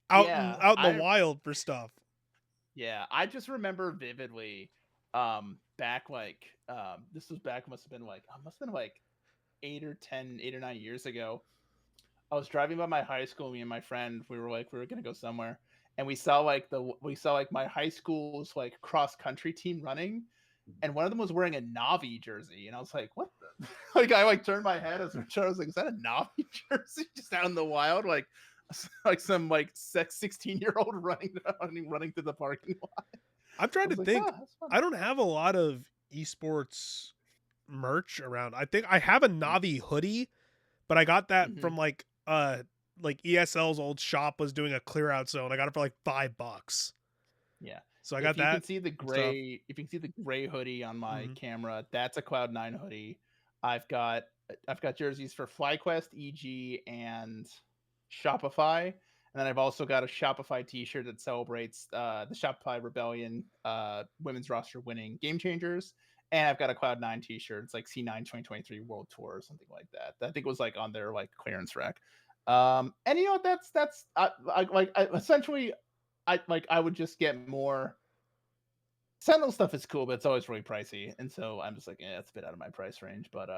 out in the wild for stuff. Yeah, I just remember vividly back like this was back must have been like 8 or 9 years ago. I was driving by my high school, me and my friend, we were gonna go somewhere, and we saw my high school's like cross country team running, and one of them was wearing a Navi jersey, and I was like, what the like I like turned my head as I was like, is that a Navi jersey just out in the wild, like some like 16-year-old running through the parking lot. I'm trying to think. I don't have a lot of esports merch around. I think I have a Navi hoodie, but I got that from like ESL's old shop was doing a clear out sale, and I got it for like $5. Yeah. So I got that. If you can see the gray hoodie on my camera, that's a Cloud9 hoodie. I've got jerseys for FlyQuest, EG, and Shopify. And then I've also got a Shopify t-shirt that celebrates the Shopify Rebellion women's roster winning Game Changers. And I've got a Cloud9 t-shirt. It's like C9 2023 World Tour or something like that. I think it was like on their like clearance rack. And you know, essentially I would just get more. Sentinel stuff is cool, but it's always really pricey, and so I'm just like, it's a bit out of my price range. But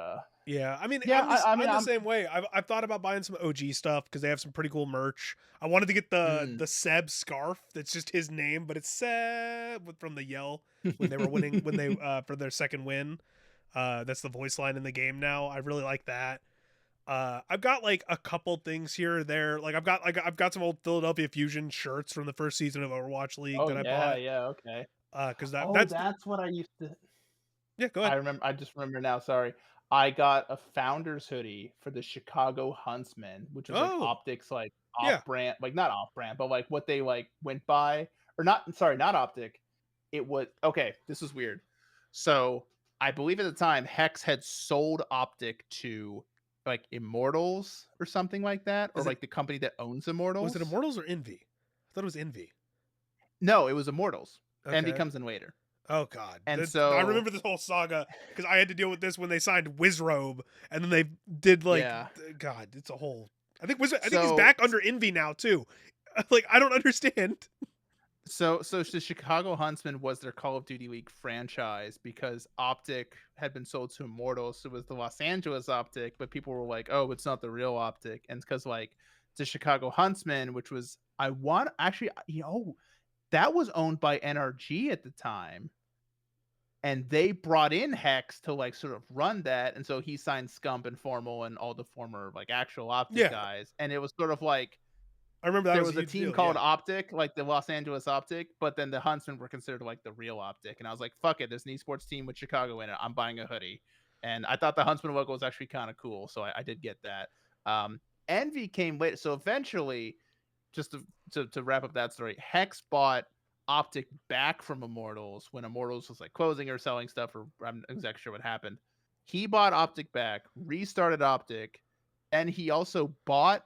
yeah, I mean, I'm the same way. I've thought about buying some OG stuff because they have some pretty cool merch. I wanted to get the Seb scarf that's just his name, but it's Seb from the Yell when they were winning for their second win. That's the voice line in the game now. I really like that. I've got like a couple things here or there. Like I've got some old Philadelphia Fusion shirts from the first season of Overwatch League that I bought. Yeah, okay. Because that's what I used to. Yeah, go ahead. I just remember now. Sorry, I got a Founders hoodie for the Chicago Huntsmen, which is like Optic's like off-brand, like not off-brand, but like what they like went by, or not. Sorry, not Optic. It was okay. This was weird. So I believe at the time Hex had sold Optic to like Immortals or something like that, or like the company that owns Immortals. Was it Immortals or Envy? I thought it was Envy. No, it was Immortals. Okay. Envy comes in later. Oh God! And so I remember this whole saga because I had to deal with this when they signed Wizrobe, and then they did like God. It's a whole. I think he's back under Envy now too. Like I don't understand. So the Chicago Huntsmen was their Call of Duty League franchise because Optic had been sold to Immortals. So it was the Los Angeles Optic, but people were like, "Oh, it's not the real Optic," and it's because like the Chicago Huntsmen, which was I want actually, that was owned by NRG at the time, and they brought in Hex to like sort of run that, and so he signed Scump and Formal and all the former like actual Optic Yeah, guys, and it was sort of like I remember that there was a was a huge team deal. called Yeah. Optic, like the Los Angeles Optic, but then the Huntsmen were considered like the real Optic. And I was like, fuck it, there's an esports team with Chicago in it. I'm buying a hoodie. And I thought the Huntsman logo was actually kind of cool. So I did get that. Envy came later. So eventually, just to wrap up that story, Hex bought Optic back from Immortals when Immortals was like closing or selling stuff, or I'm not exactly sure what happened. He bought Optic back, restarted Optic, and he also bought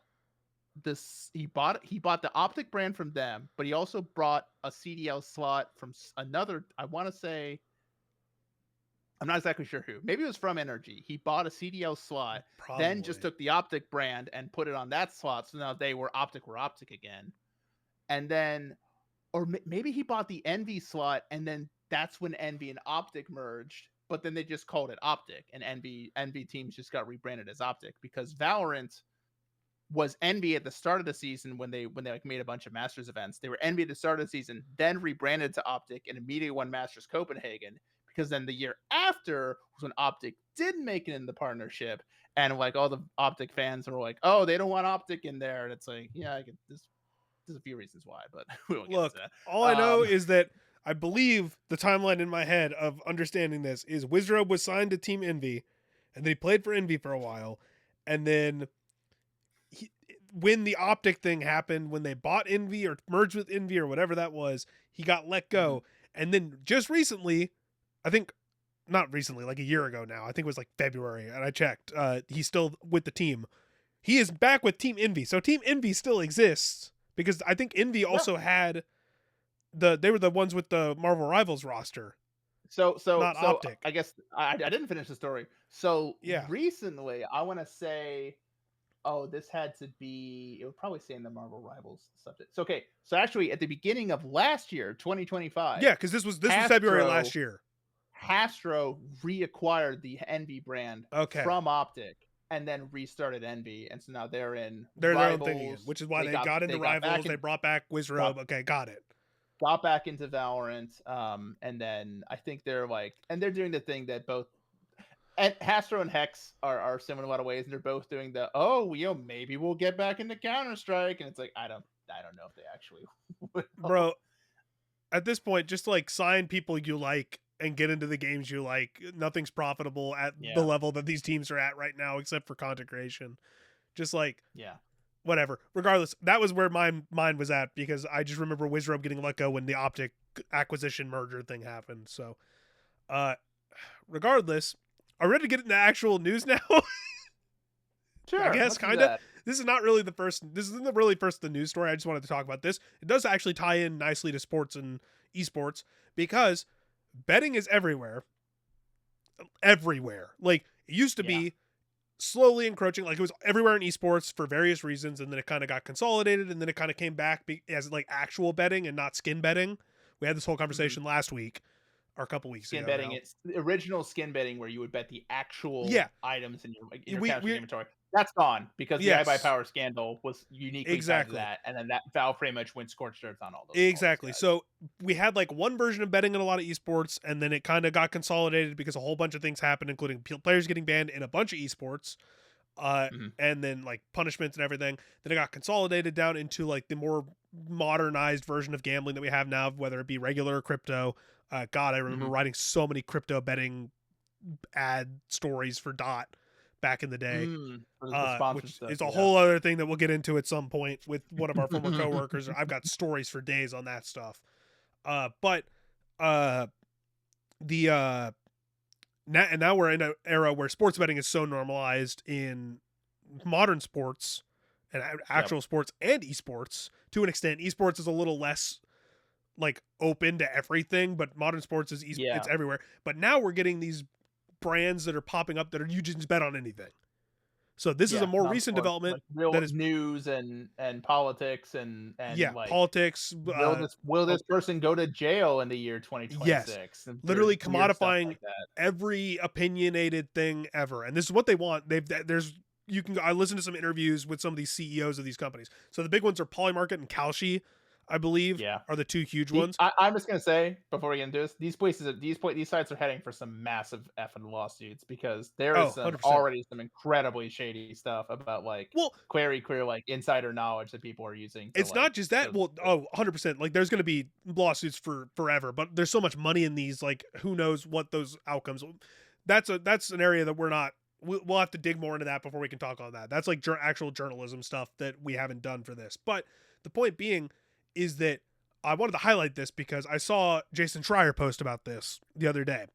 this he bought the Optic brand from them, but he also brought a CDL slot from another, I want to say, I'm not exactly sure who. Maybe it was from Energy. He bought a CDL slot, then just Probably. took the Optic brand and put it on that slot. So now they were Optic again. And then, or maybe he bought the Envy slot, and then that's when Envy and Optic merged. But then they just called it Optic, and Envy teams just got rebranded as Optic because Valorant was Envy at the start of the season when they like made a bunch of Masters events. They were Envy at the start of the season, then rebranded to Optic and immediately won Masters Copenhagen. Because then the year after was when Optic did make it in the partnership, and like all the Optic fans were like, "Oh, they don't want Optic in there," and it's like, yeah, I get this. There's a few reasons why, but we won't get into Look, all that. I know is that I believe the timeline in my head of understanding this is Wizrobe was signed to Team Envy, and then he played for Envy for a while, and then he, when the Optic thing happened, when they bought Envy or merged with Envy or whatever that was, he got let Mhm. go, and then just recently, I think not recently, like a year ago now, I think it was like February, and I checked, he's still with the team. He is back with Team Envy, so Team Envy still exists because I think Envy Yeah. also had they were the ones with the Marvel Rivals roster, not So Optic. I guess I didn't finish the story. So Yeah. recently, I want to say, oh, this had to be. It would probably say in the Marvel Rivals subject. So okay. So actually, at the beginning of last year, 2025, Yeah, because this was February Hastro last year. Hastro reacquired the Envy brand Okay. from Optic and then restarted Envy, and so now they're in They're their own thing again, Rivals. which is why they got into They got Rivals. back They in brought back got Wizrobe. Okay, got it. got back into Valorant. And then I think they're like, and they're doing the thing that both and Hastro and Hex are similar in a lot of ways, and they're both doing the maybe we'll get back into Counter Strike, and it's like I don't know if they actually will. Bro, at this point, just like sign people you like and get into the games you like. Nothing's profitable at the Yeah, level that these teams are at right now, except for content creation. Just like yeah, whatever. Regardless, that was where my mind was at because I just remember Wizrobe getting let go when the Optic acquisition merger thing happened. So, uh, regardless, are we ready to get into actual news now? I sure. guess Let's do kind of. that. This is not really the first. This isn't really first the news story. I just wanted to talk about this. It does actually tie in nicely to sports and esports because betting is everywhere. Everywhere. Like it used to Yeah. be slowly encroaching. Like it was everywhere in esports for various reasons, and then it kind of got consolidated, and then it kind of came back as like actual betting and not skin betting. We had this whole Mhm. conversation last week or a couple weeks Skin ago betting, now. it's the original skin betting where you would bet the actual Yeah, items in your we Counter Strike we inventory. That's gone because the yes, iBuyPower scandal was uniquely tied to exactly. that, and then that Valve pretty much went scorched earth on all those Exactly. guys. So we had like one version of betting in a lot of esports, and then it kind of got consolidated because a whole bunch of things happened, including players getting banned in a bunch of esports, uh, Mhm. and then like punishments and everything. Then it got consolidated down into like the more modernized version of gambling that we have now, whether it be regular or crypto. God, I remember Mhm. writing so many crypto betting ad stories for Dot back in the day, For the sponsored which stuff, is a yeah. whole other thing that we'll get into at some point with one of our former coworkers. I've got stories for days on that stuff. But uh, the now we're in an era where sports betting is so normalized in modern sports and Yep. actual sports and esports to an extent. Esports is a little less like open to everything, but modern sports is it's Yeah. everywhere. But now we're getting these brands that are popping up that are you just bet on anything. So this is a Yeah, more recent non-sports, development like real that is, news and politics and yeah, like politics. will Oh, this person go to jail in the year yes, 2026? And literally weird stuff commodifying like that. every opinionated thing ever, and this is what they want. There's you can I listened to some interviews with some of these CEOs of these companies. So the big ones are Polymarket and Kalshi, I believe, Yeah. are the two huge ones. I'm just gonna say before we get into this, these sites are heading for some massive effing lawsuits because there Oh, is 100%. already some incredibly shady stuff about like Well, clear like insider knowledge that people are using to it's like not just that. Well, oh, 100%. Like there's going to be lawsuits for forever, but there's so much money in these, like who knows what those outcomes. That's an area that we're not, we'll have to dig more into that before we can talk on that. That's like actual journalism stuff that we haven't done for this. But the point being is that I wanted to highlight this because I saw Jason Schreier post about this the other day,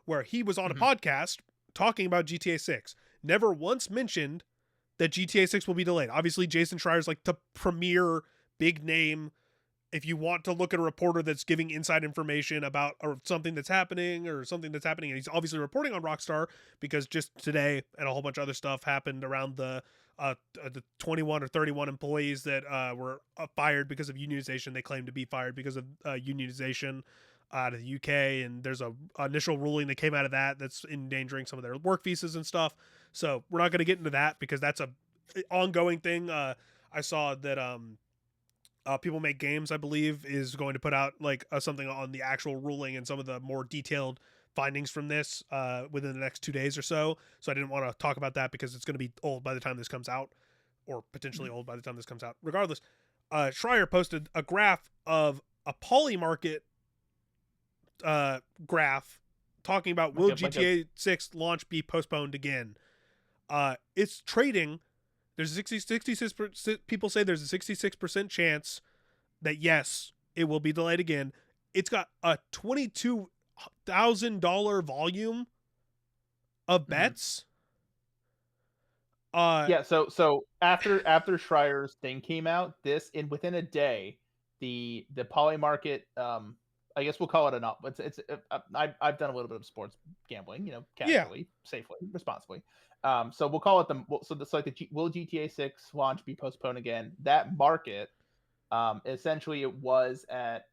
where he was on a Mhm. podcast talking about GTA 6. Never once mentioned that GTA 6 will be delayed. Obviously, Jason Schreier is like the premier big name. If you want to look at a reporter that's giving inside information about or something that's happening, and he's obviously reporting on Rockstar because just today and a whole bunch of other stuff happened around the 21 or 31 employees that were fired because of unionization. They claim to be fired because of unionization out of the UK, and there's a initial ruling that came out of that that's endangering some of their work visas and stuff. So we're not going to get into that because that's a ongoing thing. I saw that People Make Games, I believe, is going to put out like something on the actual ruling and some of the more detailed findings from this within the next 2 days or so. So I didn't want to talk about that because it's going to be old by the time this comes out, or potentially old by the time this comes out. Regardless, Schreier posted a graph of a Polymarket graph talking about will GTA 6 launch be postponed again. It's trading. There's 66% people say there's a 66% chance that yes, it will be delayed again. It's got a $22,000 volume of bets. Yeah, so after Schreier's thing came out, within a day, the Poly market, I guess we'll call it an up. I've done a little bit of sports gambling, casually, safely, responsibly. So we'll call it will GTA 6 launch be postponed again? That market, essentially it was at,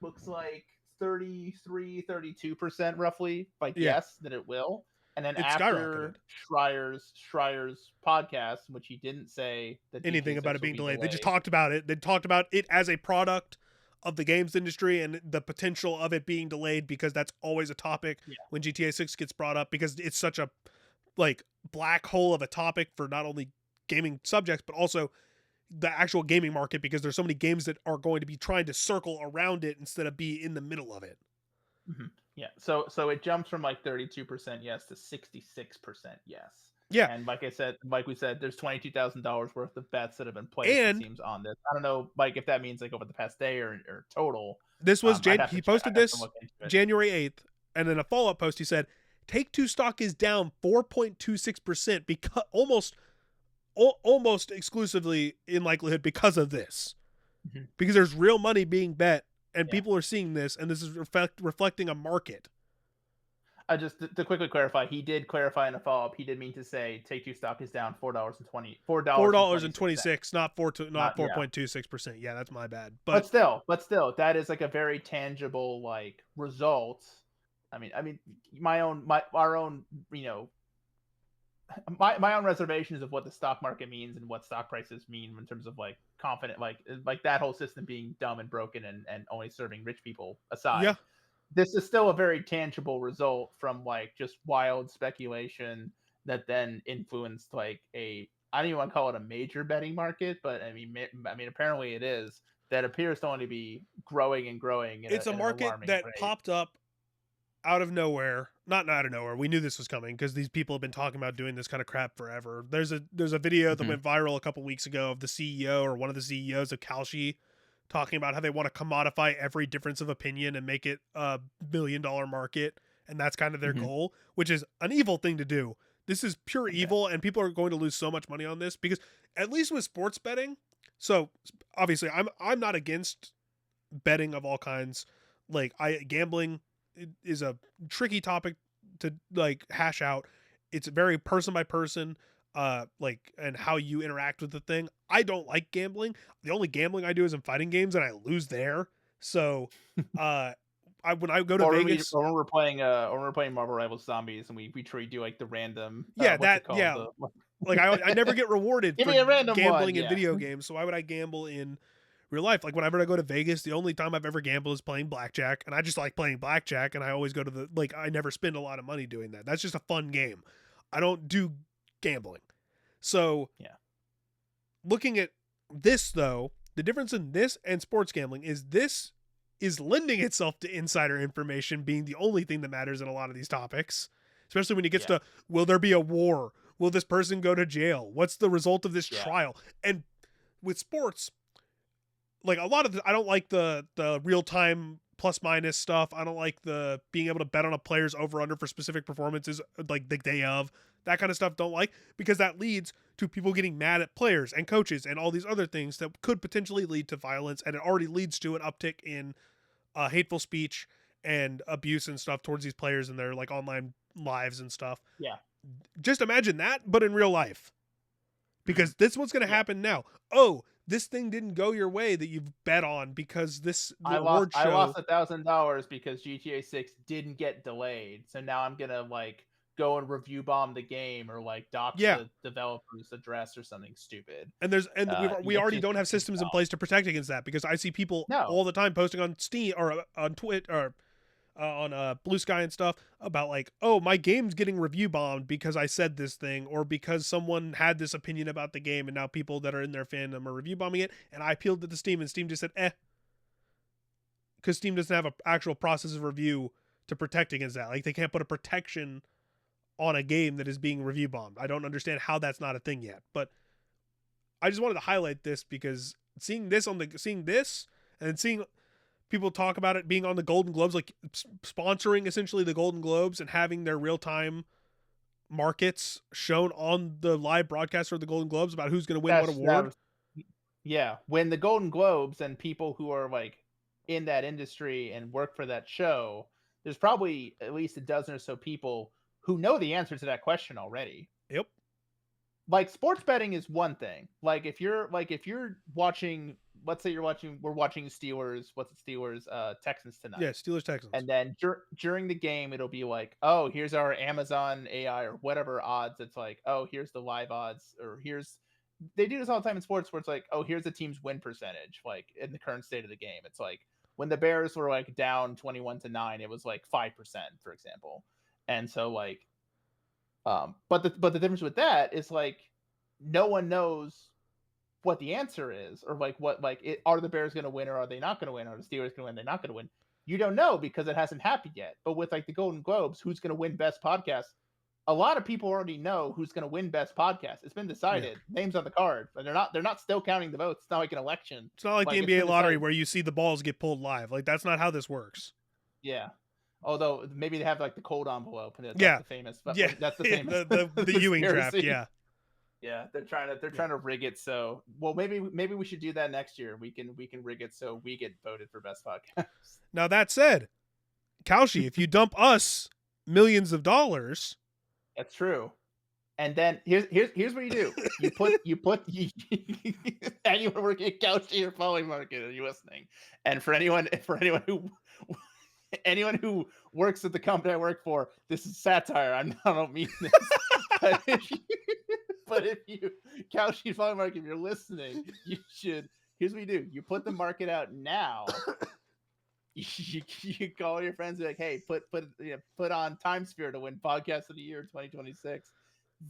looks like 32% roughly, like yes, that it will. And then it's after skyrocketed. Schreier's podcast, which he didn't say that anything about it being delayed. They just talked about it. They talked about it as a product of the games industry and the potential of it being delayed because that's always a topic when GTA 6 gets brought up because it's such a like black hole of a topic for not only gaming subjects but also the actual gaming market because there's so many games that are going to be trying to circle around it instead of be in the middle of it. Mm-hmm. Yeah. So it jumps from like 32% yes to 66% yes. Yeah. And like we said, there's $22,000 worth of bets that have been placed, and it seems, on this. I don't know, Mike, if that means like over the past day or total. This was he posted this January 8th, and in a follow-up post he said Take-Two stock is down 4.26% because almost exclusively in likelihood because of this. Mm-hmm. Because there's real money being bet and people are seeing this, and this is reflecting a market. Just to quickly clarify, he did clarify in a follow-up. He did mean to say Take-Two stock is down $4.26, not 4.26%. Yeah, that's my bad. But still, that is like a very tangible like result. I mean, my own reservations of what the stock market means and what stock prices mean in terms of like confident, like that whole system being dumb and broken and only serving rich people aside. Yeah. This is still a very tangible result from like just wild speculation that then influenced like I don't even want to call it a major betting market, but I mean apparently it is, that appears to only be growing and growing. It's a market that popped up out of nowhere. Not out of nowhere. We knew this was coming because these people have been talking about doing this kind of crap forever. There's a video that went viral a couple weeks ago of the CEO or one of the CEOs of Kalshi talking about how they want to commodify every difference of opinion and make it a $1 million market. And that's kind of their goal, which is an evil thing to do. This is pure evil, and people are going to lose so much money on this because at least with sports betting. So obviously I'm not against betting of all kinds. Like gambling is a tricky topic to like hash out. It's very person by person. like, and how you interact with the thing. I don't like gambling. The only gambling I do is in fighting games, and I lose there. So, when I go to Vegas, or when we're playing Marvel Rivals Zombies, and we try to do like the random yeah, what's it called? yeah, like I never get rewarded Give for me a random one, gambling in yeah. video games. So why would I gamble in real life? Like whenever I go to Vegas, the only time I've ever gambled is playing blackjack, and I just like playing blackjack, and I always go to the like I never spend a lot of money doing that. That's just a fun game. I don't do gambling. So Yeah. looking at this though, the difference in this and sports gambling is this is lending itself to insider information being the only thing that matters in a lot of these topics, especially when it gets to will there be a war? Will this person go to jail? What's the result of this trial? And with sports, like a lot of I don't like the real time plus minus stuff. I don't like the being able to bet on a player's over under for specific performances like the day of. That kind of stuff don't like, because that leads to people getting mad at players and coaches and all these other things that could potentially lead to violence, and it already leads to an uptick in hateful speech and abuse and stuff towards these players and their like online lives and stuff. Yeah. Just imagine that, but in real life, because this is what's going to happen now. Oh, this thing didn't go your way that you've bet on because I lost $1,000 because GTA 6 didn't get delayed. So now I'm gonna like go and review bomb the game or like dox the developer's address or something stupid. And we already don't have systems in place to protect against that, because I see people all the time posting on Steam or on Twitch or on Blue Sky and stuff about like, oh, my game's getting review bombed because I said this thing, or because someone had this opinion about the game, and now people that are in their fandom are review bombing it. And I appealed it to Steam, and Steam just said, because Steam doesn't have an actual process of review to protect against that. Like they can't put a protection on a game that is being review bombed. I don't understand how that's not a thing yet, but I just wanted to highlight this because seeing this and seeing people talk about it being on the Golden Globes, like sponsoring essentially the Golden Globes and having their real-time markets shown on the live broadcast for the Golden Globes about who's going to win what award. When the Golden Globes and people who are like in that industry and work for that show, there's probably at least a dozen or so people who know the answer to that question already. Yep. Like sports betting is one thing. Like if you're watching, let's say we're watching Steelers, Texans tonight. Yeah, Steelers Texans. And then during the game, it'll be like, oh, here's our Amazon AI or whatever odds. It's like, oh, here's the live odds, or they do this all the time in sports where it's like, oh, here's the team's win percentage, like in the current state of the game. It's like when the Bears were like down 21-9, it was like 5%, for example. And so like, but the difference with that is like no one knows what the answer is, or like are the Bears going to win or are they not going to win? Are the Steelers going to win? They're not going to win. You don't know because it hasn't happened yet. But with like the Golden Globes, who's going to win best podcast? A lot of people already know who's going to win best podcast. It's been decided. Yeah. Names on the card, but they're not still counting the votes. It's not like an election. It's not like the NBA lottery where you see the balls get pulled live. Like that's not how this works. Yeah. Although maybe they have like the cold envelope, and that's the famous. That's the famous. the Ewing draft. Yeah. Yeah, they're trying to rig it so. Well, maybe we should do that next year. We can rig it so we get voted for best podcast. Now that said, Kalshi, if you dump us millions of dollars, that's true. And then here's what you do. You put anyone working at Kalshi or Following Market, are you listening? And for anyone who works at the company I work for, this is satire. I don't mean this. but if you, Kalshi Following Market, if you're listening, you should. Here's what you do: you put the market out now. You call your friends and be like, hey, put on Timesphere to win Podcast of the Year 2026.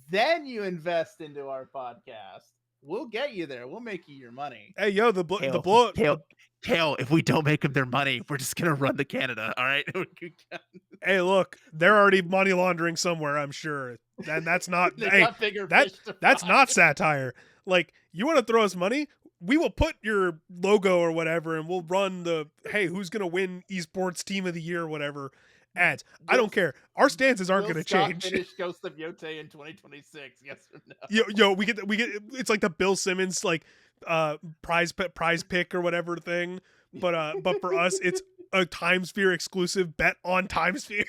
Then you invest into our podcast. We'll get you there. We'll make you your money. Hey, yo, the blow. Cale, if we don't make them their money, we're just gonna run to Canada. All right. Hey, look, they're already money laundering somewhere, I'm sure. And that's not that's not satire. Like, you want to throw us money? We will put your logo or whatever, and we'll run the who's gonna win esports team of the year or whatever ads. I don't care. Our stances aren't going to change. Finish Ghost of Yote in 2026. Yes or no? Yo, we get. It's like the Bill Simmons like prize pick or whatever thing. But for us, it's a Timesphere exclusive bet on Timesphere.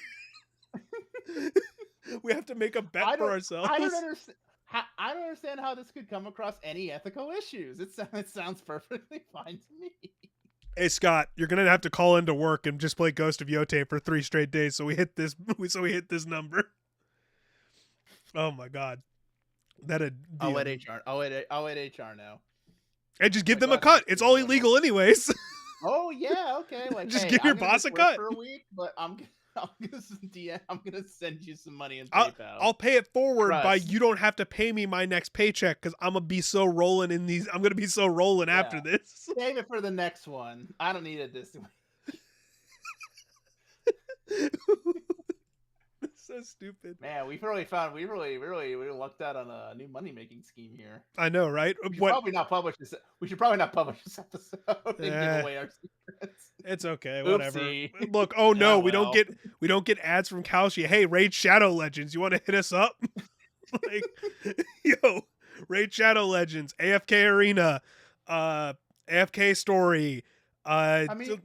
We have to make a bet for ourselves. I don't understand. I don't understand how this could come across any ethical issues. It sounds perfectly fine to me. Hey Scott, you're gonna have to call into work and just play Ghost of Yote for 3 straight days, so we hit this. So we hit this number. Oh my god, that'd I'll be let HR. I'll let HR know. and just give Like, them a oh, I think cut. it's It's gonna be all one more. illegal anyways. Oh yeah, okay. Like, Just hey, give your I'm gonna boss miss a work cut. for a week, but I'm gonna send you some money in I'll PayPal. I'll pay it forward by Trust. you don't have to pay me my next paycheck because I'm gonna be so rolling in these. I'm gonna be so rolling Yeah. after this. Save it for the next one. I don't need it this week. It's so stupid. Man, we lucked out on a new money making scheme here. I know, right? We should What? probably not publish this. We should probably not publish this episode and give Eh, away our secrets. it's okay. Whatever. Oopsie. Look. Oh no, Ah, we don't well. get ads from Kalshi. Hey, Raid Shadow Legends, you want to hit us up? Like, yo, Raid Shadow Legends, AFK Arena, uh, AFK Story. I mean,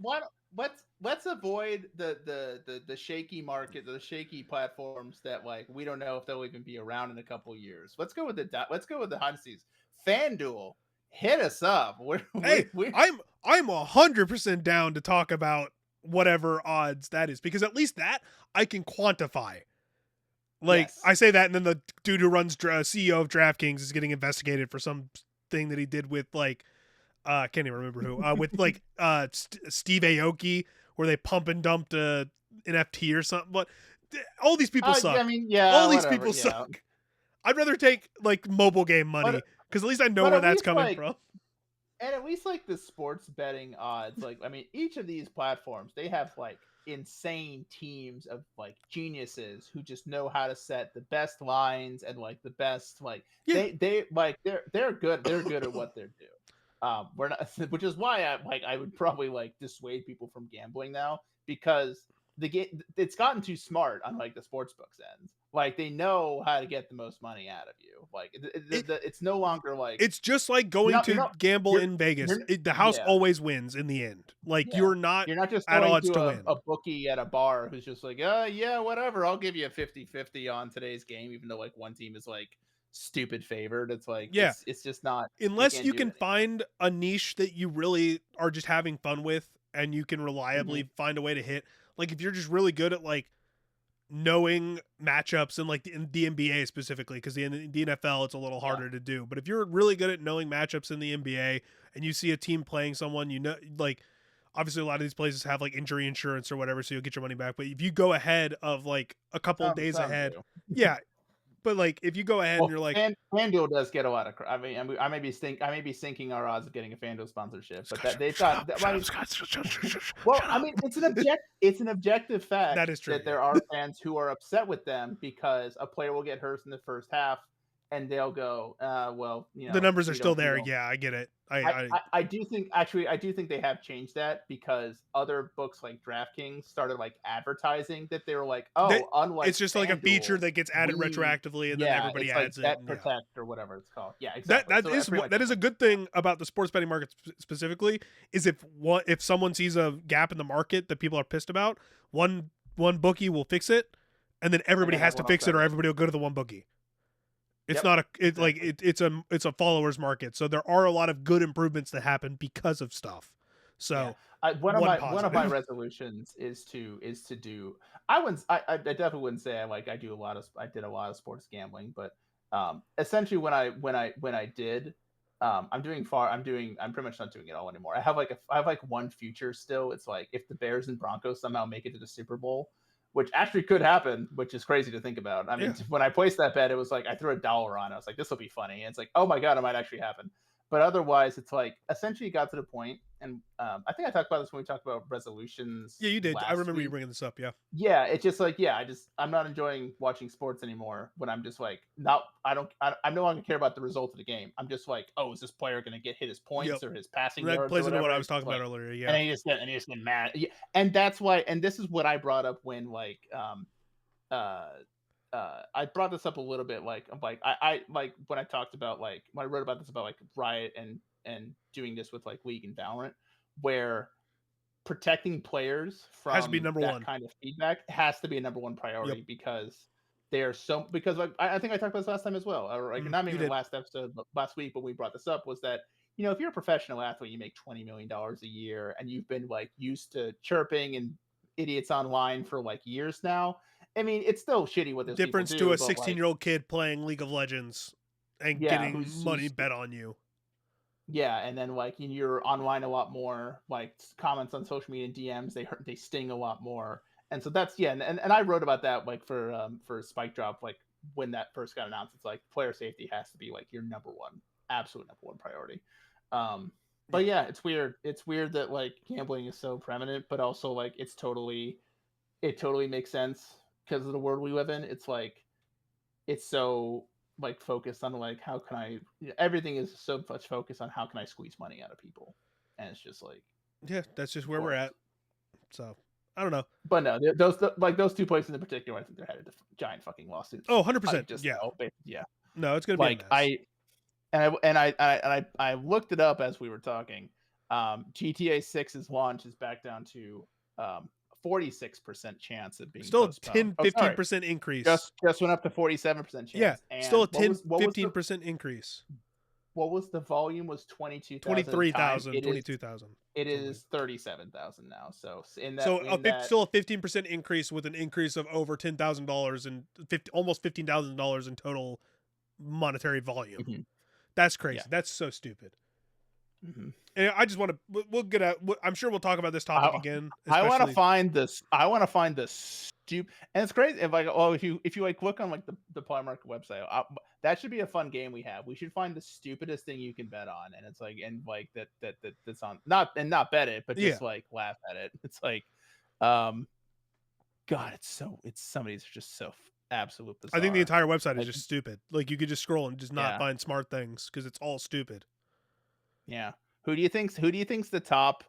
let's avoid the shaky market, the shaky platforms that like we don't know if they'll even be around in a couple years. Let's go with the Huntseas. FanDuel, hit us up. Hey, We're I'm 100% down to talk about whatever odds that is because at least that I can quantify. Like yes. I say that, and then the dude who runs CEO of DraftKings is getting investigated for some thing that he did with like I can't even remember who with like Steve Aoki where they pump and dumped a NFT or something. But all these people suck. I mean, yeah, All these whatever, people yeah. suck. I'd rather take like mobile game money because at least I know but where at that's least, coming like, from. and at least like the sports betting odds, like I mean, each of these platforms they have like insane teams of like geniuses who just know how to set the best lines and like the best like Yeah. they like they're good at what they're doing. We're not, which is why I would probably like dissuade people from gambling now because the game it's gotten too smart on like the sports books ends. Like they know how to get the most money out of you. Like it's no longer like It's just like going you're to not gamble you're in Vegas. you're The house yeah. always wins in the end. Like Yeah. you're not You're not just at going odds to to win. a bookie at a bar who's just like, yeah, whatever. I'll give you a 50-50 on today's game, even though like one team is like stupid favored. It's like Yeah. it's just not you Unless can't you do it can find a niche that you really are just having fun with and you can reliably anymore. find a way to hit. Like if you're just really good at like knowing matchups and like the NBA specifically because the NFL it's a little harder to do. But if you're really good at knowing matchups in the NBA and you see a team playing someone, you know, like obviously a lot of these places have like injury insurance or whatever, so you'll get your money back. But if you go ahead of like a couple of days Some ahead, do. yeah. But like if you go ahead and Well, you're like, FanDuel does get a lot of. I mean, I may be sinking our odds of getting a FanDuel sponsorship, but that they've got. Well, I mean, it's an objective fact that is true. that there are fans who are upset with them because a player will get hurt in the first half, and they'll go, well, you know, The numbers are we still don't, we there. don't. Yeah, I get it. I do think they have changed that because other books like DraftKings started like advertising that they were like, oh, unlike it's just like a feature FanDuel, that gets added retroactively and then everybody it's like adds it. Bet And, Protect or whatever it's called. Yeah, that exactly. So that is a good thing about the sports betting market specifically is if someone sees a gap in the market that people are pissed about, one bookie will fix it, and then everybody has to fix it, or everybody will go to the one bookie. It's not it's a followers market, so there are a lot of good improvements that happen because of stuff. So one of my resolutions is to do. I definitely wouldn't say I did a lot of sports gambling, but essentially when I did, I'm pretty much not doing it all anymore. I have like one future still. It's like if the Bears and Broncos somehow make it to the Super Bowl, which actually could happen, which is crazy to think about. I mean, when I placed that bet, it was like I threw $1 on it. I was like, this will be funny. And it's like, oh my God, it might actually happen. But otherwise, it's like essentially got to the point, and I think I talked about this when we talked about resolutions. Yeah, you did. I remember you week. bringing this up. Yeah. Yeah, it's just like I'm not enjoying watching sports anymore when I'm just like I no longer care about the result of the game. I'm just like, oh, is this player going to hit his points or his passing yards? That plays or into what I whatever? was talking about earlier. Yeah, and he just get mad. Yeah, and that's why. And this is what I brought up when I brought this up a little bit I like when I talked about when I wrote about this about like Riot and doing this with like League and Valorant, where protecting players from has to be number one. kind of feedback has to be a number one priority because they are so, because like I think I talked about this last time as well, or like not You maybe did. last episode, but last week when we brought this up, was that if you're a professional athlete, you make $20 million a year, and you've been like used to chirping and idiots online for like years now. I mean, it's still shitty what those people Difference to do, a but like, 16-year-old kid playing League of Legends and yeah, getting money bet on you. yeah, and then like you're online a lot more, like comments on social media and DMs, they sting a lot more. And so that's, yeah, and I wrote about that like for Spike Drop, like when that first got announced. It's like player safety has to be like your number one, absolute number one priority. But yeah, it's weird. It's weird that like gambling is so prevalent, but also like it totally makes sense because of the world we live in. It's like it's so like focused on like how can I, everything is so much focused on how can I squeeze money out of people, and it's just like, Yeah, that's just where we're gross. at. So I don't know. But no, like those two places in particular, I think they're headed to giant fucking lawsuits. Oh, I 100%. just Yeah. know, yeah. No, it's gonna be a Like mess. I looked it up as we were talking. GTA 6's launch is back down to 46% chance of being Still a postponed. 10, Oh, sorry, 15% increase. just went up to 47% Yeah, chance. still a And 10, what was the 15% increase. the volume was 22,000 at the time. 23,000, 22,000. It is 37,000 now. So So that still a 15% increase with an increase of over $10,000 and almost $15,000 in total monetary volume. Mhm. That's crazy. Yeah. That's so stupid. Mm-hmm. And I just want to. We'll get out. I'm sure we'll talk about this topic again. I want to especially- find this. I want to find this stupid. And it's crazy. If like, well, if you like look on like the Play Market website, that should be a fun game we have. We should find the stupidest thing you can bet on, and it's like, and like that's on not bet it, but just like laugh at it. It's like, God, it's some of these are just so absolute bizarre. I think the entire website is just stupid. Like you could just scroll and just not Yeah. find smart things because it's all stupid. Yeah. Who do you think's the top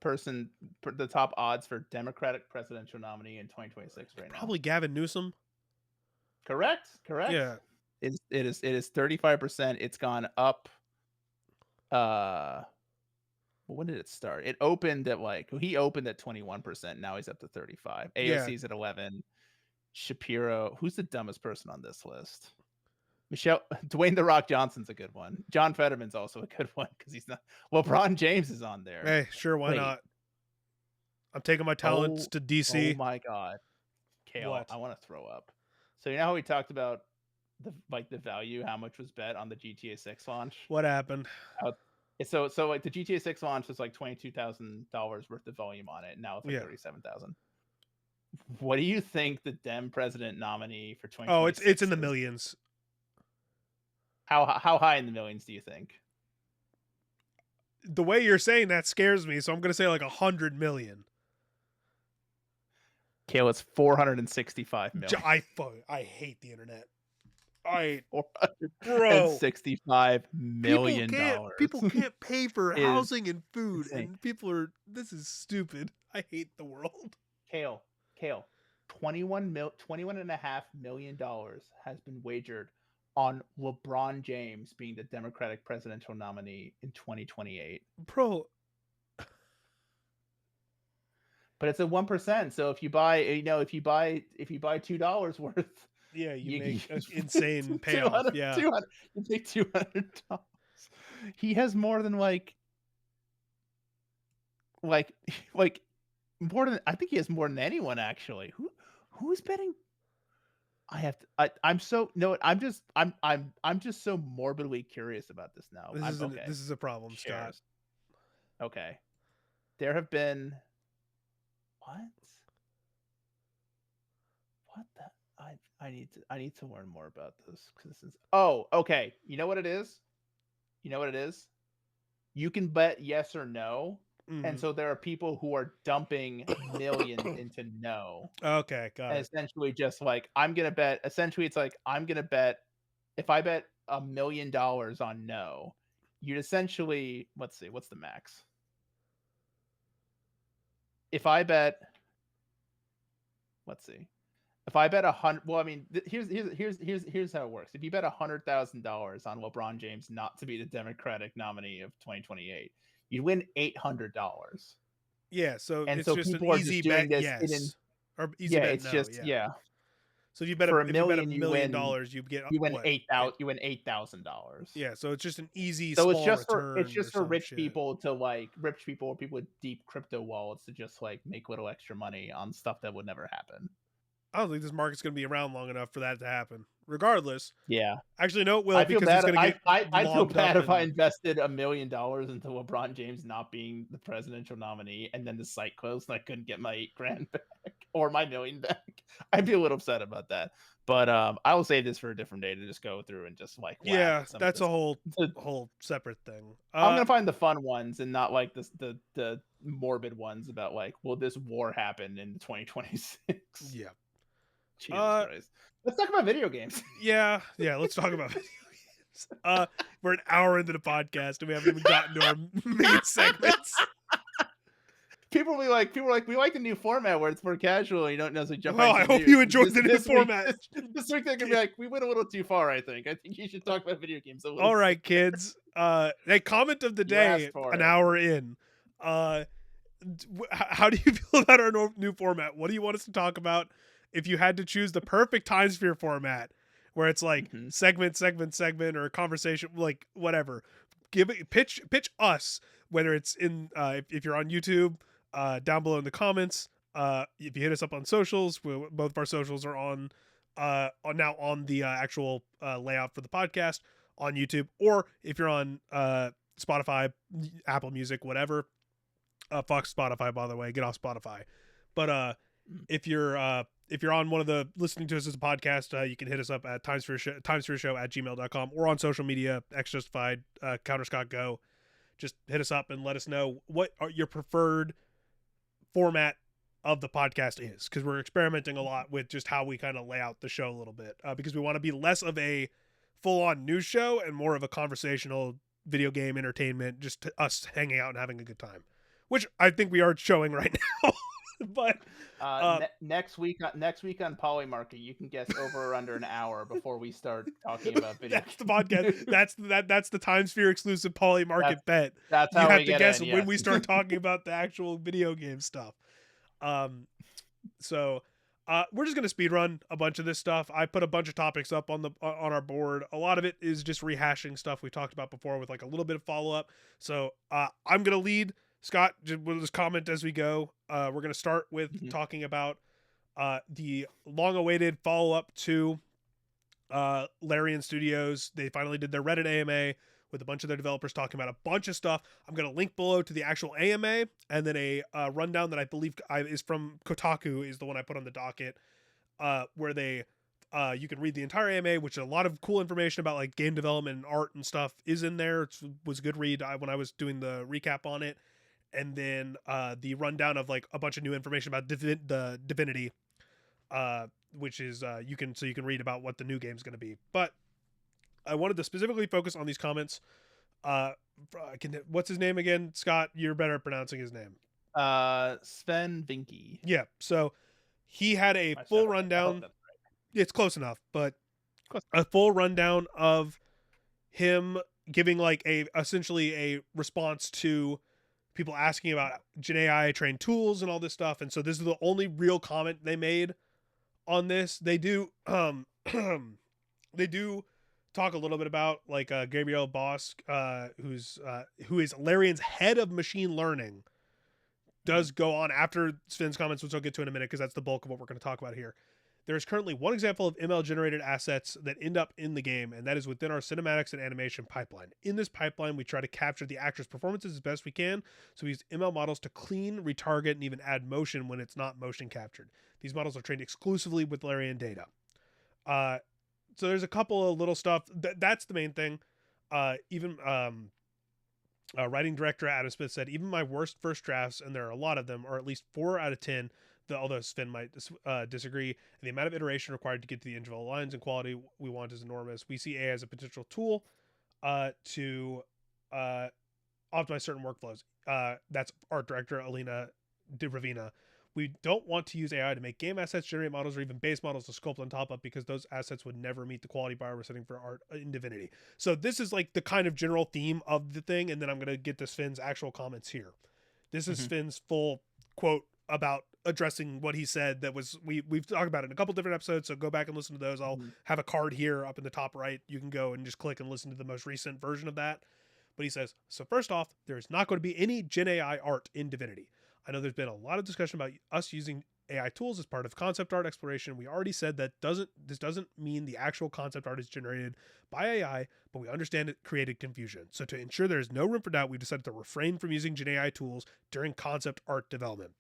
person, the top odds for Democratic presidential nominee in 2026 right now? Probably Gavin Newsom. Correct. Yeah. It is 35%. It's gone up. When did it start? It opened at he opened at 21%. Now he's up to 35. AOC's at 11. Shapiro, who's the dumbest person on this list? Dwayne The Rock Johnson's a good one. John Fetterman's also a good one because he's not. LeBron James is on there. Hey, sure, why not? I'm taking my talents to DC. Oh my God, Cale, What? I want to throw up. So you know how we talked about the value, how much was bet on the GTA 6 launch? What happened? So like the GTA 6 launch was like $22,000 worth of volume on it. Now it's like 37,000. What do you think the Dem president nominee for 2026? Oh, it's in the millions. How high in the millions do you think? The way you're saying that scares me, so I'm gonna say like 100 million. Cale, it's 465 million. I hate the internet. Bro, $465 million. People can't pay for housing and food, and this is stupid. I hate the world. Cale, $21.5 million has been wagered on LeBron James being the Democratic presidential nominee in 2028. Bro. But it's at 1%. So if you buy $2 worth, yeah, you make an insane payoff. Yeah, you make $200. He has more than like more than, I think he has more than anyone actually. Who's betting? I'm just so morbidly curious about this now. This is a problem, Scott. Okay. There have been what the I need to learn more about this because this is okay. You know what it is? You can bet yes or no. And so there are people who are dumping millions into no. Okay, got it. Essentially just like I'm gonna bet, essentially it's like I'm gonna bet, if I bet $1 million on no, you'd essentially, let's see, what's the max? If I bet, let's see, if I bet 100, well, I mean, here's how it works. If you bet $100,000 on LeBron James not to be the Democratic nominee of 2028, you'd win $800. Yeah, so and it's so just people an are easy just doing bet this yes. Or easy bet it's no, just yeah. So if you bet For $1 $1,000,000, million, you get you win what? $8,000. Yeah, so it's just an easy So small return it's or just for some rich shit. people to like rich people or people with deep crypto wallets to just like make little extra money on stuff that would never happen. I don't think this market's going to be around long enough for that to happen. Regardless, Yeah. actually, no, it will I feel because it's bad. going to get I'd feel logged bad up if I and invested $1,000,000 into LeBron James not being the presidential nominee, and then the site closed and I couldn't get my $8,000 back or my $1,000,000 back. I'd be a little upset about that. But I will save this for a different day to just go through and just like laugh yeah, at some of that's a this. whole separate thing. I'm gonna find the fun ones and not like the morbid ones about like, will this war happen in 2026? Yeah. Jesus Christ. Let's talk about video games. Yeah, let's talk about video games. We're an hour into the podcast and we haven't even gotten to our main segments. People are like, we like the new format where it's more casual and you don't necessarily jump Well, right I into hope news. you enjoyed the new This week, format. this week they're gonna be like, we went a little too far, I think. I think you should talk about video games a little. All right, kids. Hey, comment of the You asked day, for an it. hour in. How do you feel about our new format? What do you want us to talk about? If you had to choose the perfect Timesphere format, where it's like segment, or a conversation, like whatever, pitch us. Whether it's in if you're on YouTube, down below in the comments. If you hit us up on socials, both of our socials are on now on the actual layout for the podcast on YouTube, or if you're on Spotify, Apple Music, whatever. Fuck Spotify, by the way, get off Spotify. But if you're on one of the listening to us as a podcast, you can hit us up at timesphereshow@gmail.com or on social media, XJustified, Counter Scott Go. Just hit us up and let us know what your preferred format of the podcast is, because we're experimenting a lot with just how we kind of lay out the show a little bit, because we want to be less of a full-on news show and more of a conversational video game entertainment, just us hanging out and having a good time, which I think we are showing right now. But next week on Polymarket, you can guess over or under an hour before we start talking about video. That's the podcast. That's the Timesphere exclusive Polymarket bet. That's you how have we to get guess in, when yes. we start talking about the actual video game stuff. So we're just gonna speed run a bunch of this stuff. I put a bunch of topics up on our board. A lot of it is just rehashing stuff we talked about before with like a little bit of follow up. So I'm gonna lead. Scott will just comment as we go. We're going to start with talking about the long-awaited follow-up to Larian Studios. They finally did their Reddit AMA with a bunch of their developers talking about a bunch of stuff. I'm going to link below to the actual AMA, and then a rundown that I believe is from Kotaku is the one I put on the docket, where they you can read the entire AMA, which is a lot of cool information about like game development and art and stuff is in there. It was a good read when I was doing the recap on it. And then the rundown of like a bunch of new information about the Divinity, which is you can read about what the new game is going to be. But I wanted to specifically focus on these comments. What's his name again, Scott? You're better at pronouncing his name. Sven Vinky. Yeah. So he had a full rundown. Right. It's close enough, but a full rundown of him giving like essentially a response to people asking about Gen AI trained tools and all this stuff. And so this is the only real comment they made on this. They do they do talk a little bit about like Gabriel Boss, who is Larian's head of machine learning, does go on after Sven's comments, which I'll get to in a minute because that's the bulk of what we're going to talk about here. There is currently one example of ML generated assets that end up in the game, and that is within our cinematics and animation pipeline. In this pipeline, we try to capture the actor's performances as best we can, so we use ML models to clean, retarget, and even add motion when it's not motion captured. These models are trained exclusively with Larian data. So there's a couple of little stuff. That's the main thing. Even writing director Adam Smith said, even my worst first drafts, and there are a lot of them, are at least 4 out of 10, although Sven might disagree, and the amount of iteration required to get to the individual lines and quality we want is enormous. We see AI as a potential tool to optimize certain workflows. That's art director Alina DeRavina. We don't want to use AI to make game assets, generate models, or even base models to sculpt on top of, because those assets would never meet the quality bar we're setting for art in Divinity. So this is like the kind of general theme of the thing, and then I'm going to get to Sven's actual comments here. This is Sven's full quote about addressing what he said. That was we've talked about it in a couple different episodes, so go back and listen to those. I'll Mhm. have a card here up in the top right. You can go and just click and listen to the most recent version of that. But he says, so first off, there's not going to be any Gen AI art in Divinity. I know there's been a lot of discussion about us using AI tools as part of concept art exploration. We already said that this doesn't mean the actual concept art is generated by AI, but we understand it created confusion. So to ensure there is no room for doubt, we decided to refrain from using Gen AI tools during concept art development.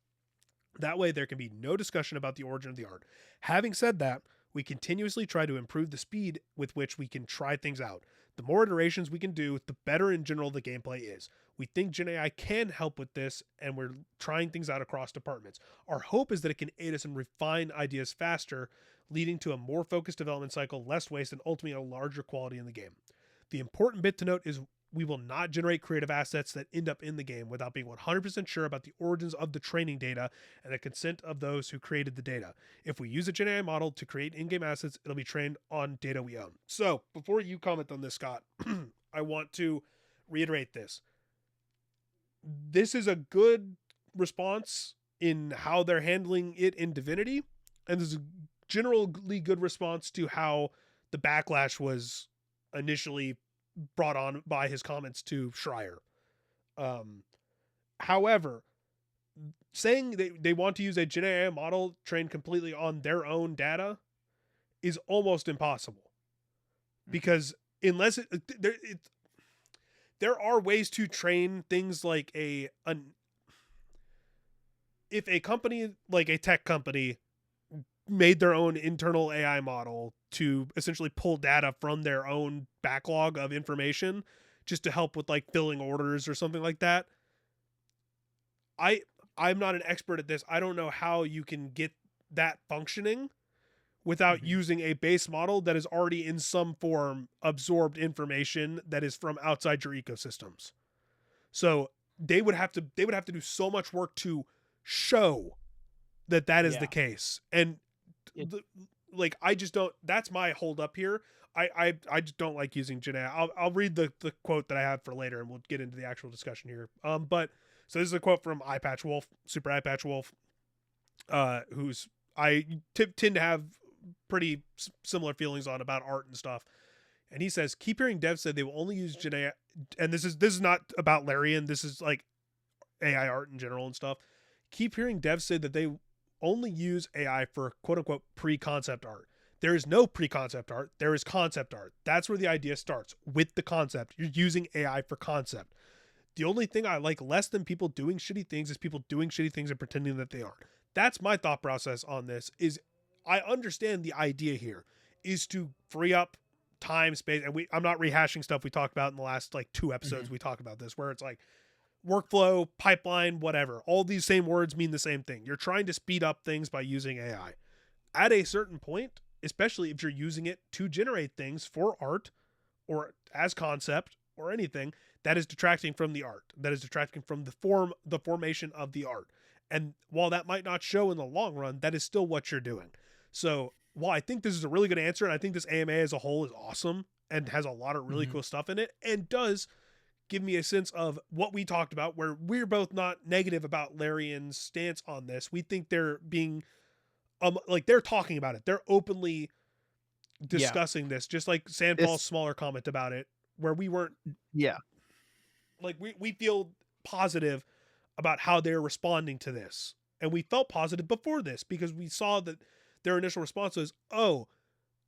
That way, there can be no discussion about the origin of the art. Having said that, we continuously try to improve the speed with which we can try things out. The more iterations we can do, the better in general the gameplay is. We think Gen AI can help with this, and we're trying things out across departments. Our hope is that it can aid us and refine ideas faster, leading to a more focused development cycle, less waste, and ultimately a larger quality in the game. The important bit to note is we will not generate creative assets that end up in the game without being 100% sure about the origins of the training data and the consent of those who created the data. If we use a Gen AI model to create in-game assets, it'll be trained on data we own. So, before you comment on this, Scott, I want to reiterate this. This is a good response in how they're handling it in Divinity, and there's a generally good response to how the backlash was initially brought on by his comments to Schreier. However, saying they want to use a Gen AI model trained completely on their own data is almost impossible, because unless there are ways to train things like if a company like a tech company made their own internal AI model to essentially pull data from their own backlog of information just to help with like filling orders or something like that. I'm not an expert at this. I don't know how you can get that functioning without using a base model that is already in some form absorbed information that is from outside your ecosystems. So they would have to do so much work to show that is the case. And like, I just don't, that's my hold up here. I just don't like using Gen AI. I'll read the quote that I have for later and we'll get into the actual discussion here. But so this is a quote from Eyepatch Wolf, Super Eyepatch Wolf, who's I tend to have pretty similar feelings on about art and stuff. And he says, keep hearing devs say they will only use Gen AI. And this is not about Larian. This is like AI art in general and stuff. Keep hearing devs say that they only use AI for quote unquote pre-concept art. There is no pre-concept art. There is concept art. That's where the idea starts, with the concept. You're using AI for concept. The only thing I like less than people doing shitty things is people doing shitty things and pretending that they aren't. That's my thought process on this. Is I understand the idea here is to free up time, space, and I'm not rehashing stuff we talked about in the last like 2 episodes. We talked about this, where it's like workflow, pipeline, whatever. All these same words mean the same thing. You're trying to speed up things by using AI. At a certain point, especially if you're using it to generate things for art or as concept or anything, that is detracting from the art. That is detracting from the formation of the art. And while that might not show in the long run, that is still what you're doing. So while I think this is a really good answer, and I think this AMA as a whole is awesome and has a lot of really cool stuff in it, and does give me a sense of what we talked about, where we're both not negative about Larian's stance on this. We think they're being, like, they're talking about it. They're openly discussing this, just like Sandpaul's smaller comment about it, where we weren't. Yeah. Like, we feel positive about how they're responding to this. And we felt positive before this because we saw that their initial response was, oh,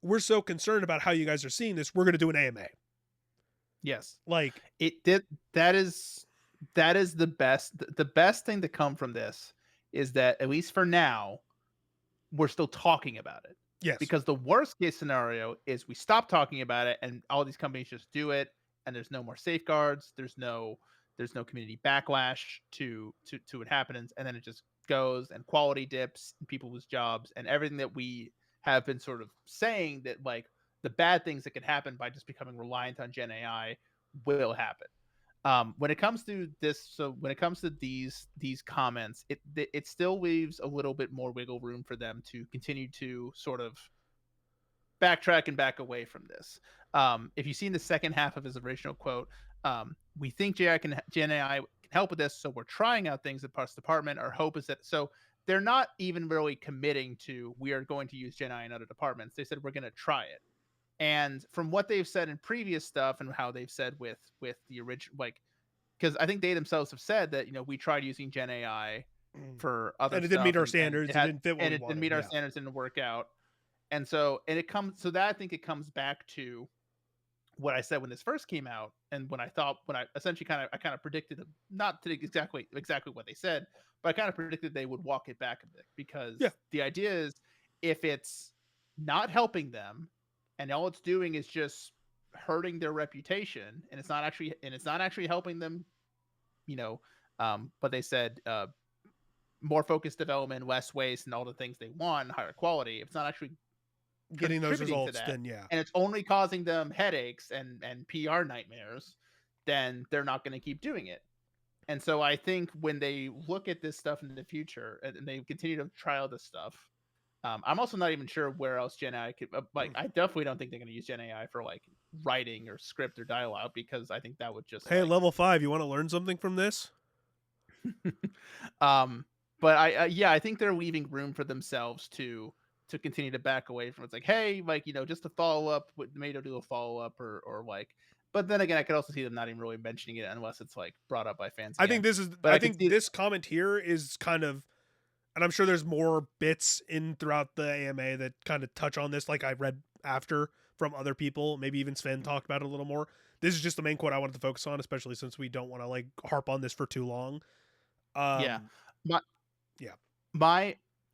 we're so concerned about how you guys are seeing this, we're going to do an AMA. Yes. Like, it did. That is the best thing to come from this is that, at least for now, we're still talking about it. yes. Because the worst case scenario is we stop talking about it and all these companies just do it, and there's no more safeguards, there's no community backlash to what happens, and then it just goes and quality dips and people lose jobs and everything that we have been sort of saying, that like the bad things that could happen by just becoming reliant on Gen AI will happen. When it comes to this, so when it comes to these comments, it still leaves a little bit more wiggle room for them to continue to sort of backtrack and back away from this. If you've seen the second half of his original quote, we think Gen AI can help with this, so we're trying out things at parts department. Our hope is that, so they're not even really committing to we are going to use Gen AI in other departments. They said we're going to try it. And from what they've said in previous stuff and how they've said with the original, like, because I think they themselves have said that, we tried using Gen AI for other And it didn't meet stuff, our and standards. It didn't fit what and we it didn't wanted. meet our Yeah. standards, didn't work out. And so that I think it comes back to what I said when this first came out, and when I essentially kind of predicted, not to exactly what they said, but I kind of predicted they would walk it back a bit, because Yeah. the idea is, if it's not helping them and all it's doing is just hurting their reputation, and it's not actually helping them, but they said, more focused development, less waste, and all the things they want, higher quality. If it's not actually Getting those contributing to results, that, then yeah. and it's only causing them headaches and PR nightmares, then they're not going to keep doing it. And so I think when they look at this stuff in the future and they continue to trial this stuff, I'm also not even sure where else Gen AI could, I definitely don't think they're going to use Gen AI for like writing or script or dialogue, because I think that would just Hey, level 5, you want to learn something from this? But I think they're leaving room for themselves to continue to back away from it. It's like, hey, like, just to follow up, maybe do a follow up, or like. But then again, I could also see them not even really mentioning it unless it's like brought up by fans again. I think this comment here is kind of, and I'm sure there's more bits in throughout the AMA that kind of touch on this, like I read after from other people, maybe even Sven talked about it a little more. This is just the main quote I wanted to focus on, especially since we don't want to like harp on this for too long. Yeah.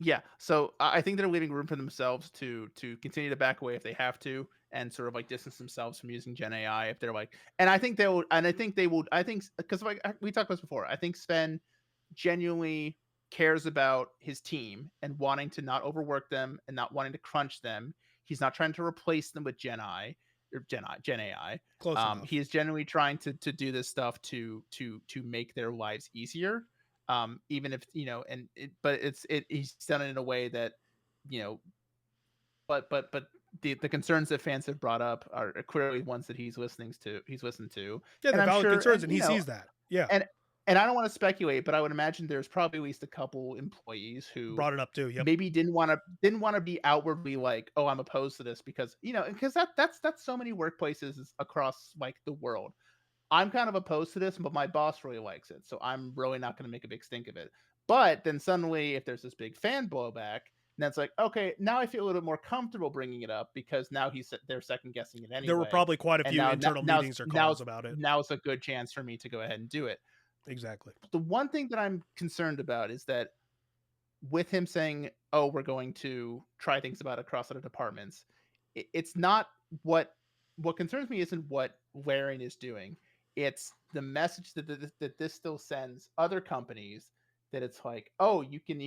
Yeah. So I think they're leaving room for themselves to continue to back away if they have to, and sort of like distance themselves from using Gen AI if they're like. And I think they will. And I think because like we talked about this before, I think Sven genuinely cares about his team and wanting to not overwork them and not wanting to crunch them. He's not trying to replace them with Gen AI. Close enough. He is genuinely trying to do this stuff to make their lives easier. Even if but he's done it in a way that, but the concerns that fans have brought up are clearly ones that he's listened to. Yeah, And they're I'm valid sure, concerns, and he sees that. Yeah. And I don't want to speculate, but I would imagine there's probably at least a couple employees who brought it up too. Yep. maybe didn't want to be outwardly like, oh, I'm opposed to this, because that's so many workplaces across like the world. I'm kind of opposed to this, but my boss really likes it, so I'm really not going to make a big stink of it. But then suddenly, if there's this big fan blowback, and that's like, okay, now I feel a little bit more comfortable bringing it up, because now they're second guessing it anyway. There were probably quite a few internal meetings or calls about it. Now it's a good chance for me to go ahead and do it. Exactly. The one thing that I'm concerned about is that with him saying, oh, we're going to try things about across other departments, it's not what concerns me isn't what Larian is doing. It's the message that this still sends other companies, that it's like, oh, you can,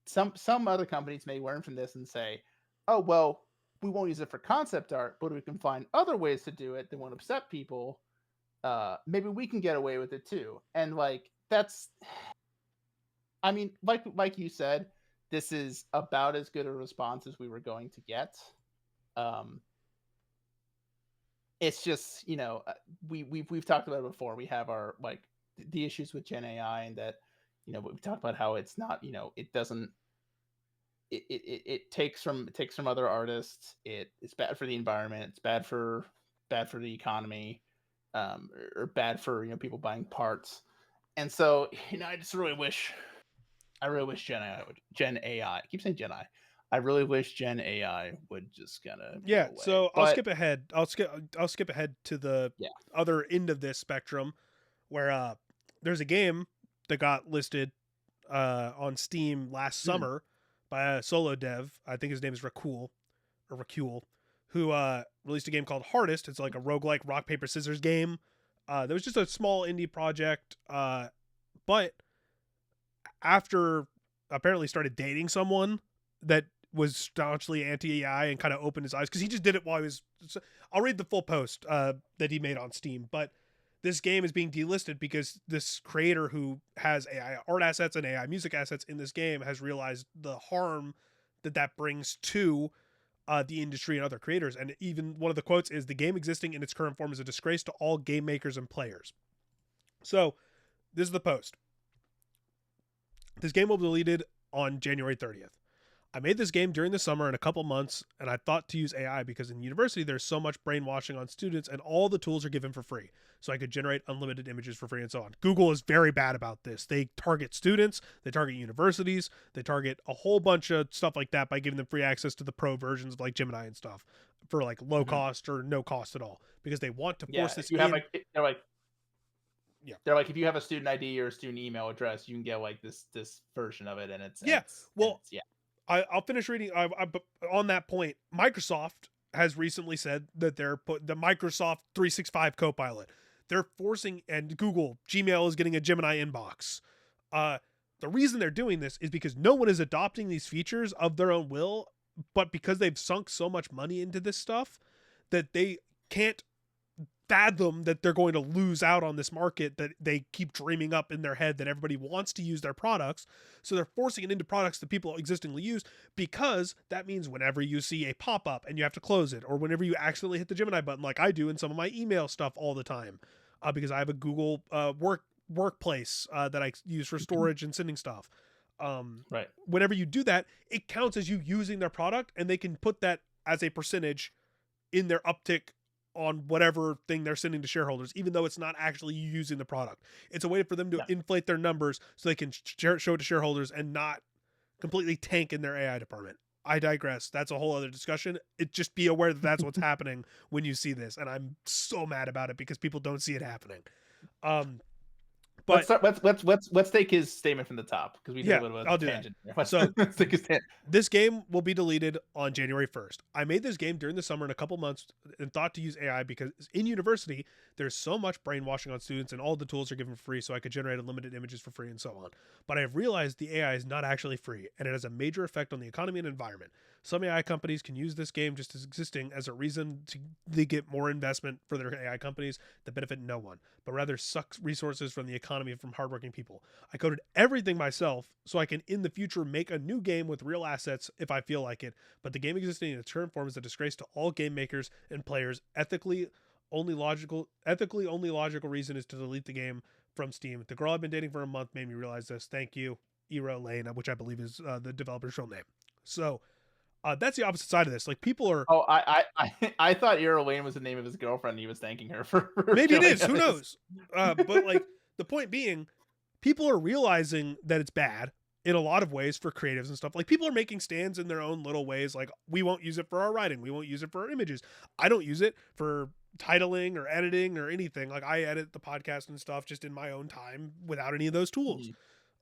some other companies may learn from this and say, oh, well, we won't use it for concept art, but we can find other ways to do it that won't upset people. Maybe we can get away with it too. And like, that's, I mean, like you said, this is about as good a response as we were going to get. It's just, we've talked about it before. We have our like the issues with Gen AI, and that, we've talked about how it's not, it doesn't, it takes from other artists. It's bad for the environment. It's bad for the economy, or bad for people buying parts. And so, I just really wish. I really wish Gen AI. I keep saying Gen AI. I really wish Gen AI would just kind of yeah. go away. So I'll skip ahead. I'll skip ahead to the other end of this spectrum, where there's a game that got listed on Steam last summer by a solo dev. I think his name is Raccool, who released a game called Hardest. It's like a roguelike rock paper scissors game. There was just a small indie project, but after apparently started dating someone that was staunchly anti-AI and kind of opened his eyes, because he just did it while he was. I'll read the full post that he made on Steam, but this game is being delisted because this creator who has AI art assets and AI music assets in this game has realized the harm that brings to the industry and other creators. And even one of the quotes is, "The game existing in its current form is a disgrace to all game makers and players." So this is the post. This game will be deleted on January 30th. I made this game during the summer in a couple months, and I thought to use AI because in university there's so much brainwashing on students, and all the tools are given for free. So I could generate unlimited images for free and so on. Google is very bad about this. They target students, they target universities, they target a whole bunch of stuff like that by giving them free access to the pro versions of like Gemini and stuff for like low cost or no cost at all, because they want to force this you in. have they're like, if you have a student ID or a student email address, you can get like this version of it, and it's I'll finish reading. On that point, Microsoft has recently said that they're put the Microsoft 365 Copilot. They're forcing, and Google Gmail is getting a Gemini inbox. The reason they're doing this is because no one is adopting these features of their own will, but because they've sunk so much money into this stuff that they can't fathom that they're going to lose out on this market that they keep dreaming up in their head that everybody wants to use their products. So they're forcing it into products that people existingly use, because that means whenever you see a pop-up and you have to close it, or whenever you accidentally hit the Gemini button, like I do in some of my email stuff all the time, because I have a Google workplace that I use for storage and sending stuff. Right. Whenever you do that, it counts as you using their product, and they can put that as a percentage in their uptick on whatever thing they're sending to shareholders, even though it's not actually you using the product. It's a way for them to inflate their numbers so they can show it to shareholders and not completely tank in their AI department. I digress. That's a whole other discussion. Just be aware that that's what's happening when you see this. And I'm so mad about it because people don't see it happening. But let's take his statement from the top, because we did a little bit of a tangent. So this game will be deleted on January 1st. I made this game during the summer in a couple months and thought to use AI because in university there's so much brainwashing on students, and all the tools are given for free, so I could generate unlimited images for free and so on. But I have realized the AI is not actually free, and it has a major effect on the economy and environment. Some AI companies can use this game just as existing as a reason to get more investment for their AI companies that benefit no one, but rather suck resources from the economy from hardworking people. I coded everything myself so I can in the future make a new game with real assets if I feel like it, but the game existing in its current form is a disgrace to all game makers and players. Ethically only logical reason is to delete the game from Steam. The girl I've been dating for a month made me realize this. Thank you, Ero Lane, which I believe is the developer's real name. So that's the opposite side of this. Like, people are. Oh, I thought Ero Lane was the name of his girlfriend. And he was thanking her for maybe it is. Who knows? But like, the point being, people are realizing that it's bad in a lot of ways for creatives and stuff. Like, people are making stands in their own little ways. Like, we won't use it for our writing. We won't use it for our images. I don't use it for titling or editing or anything. Like, I edit the podcast and stuff just in my own time without any of those tools.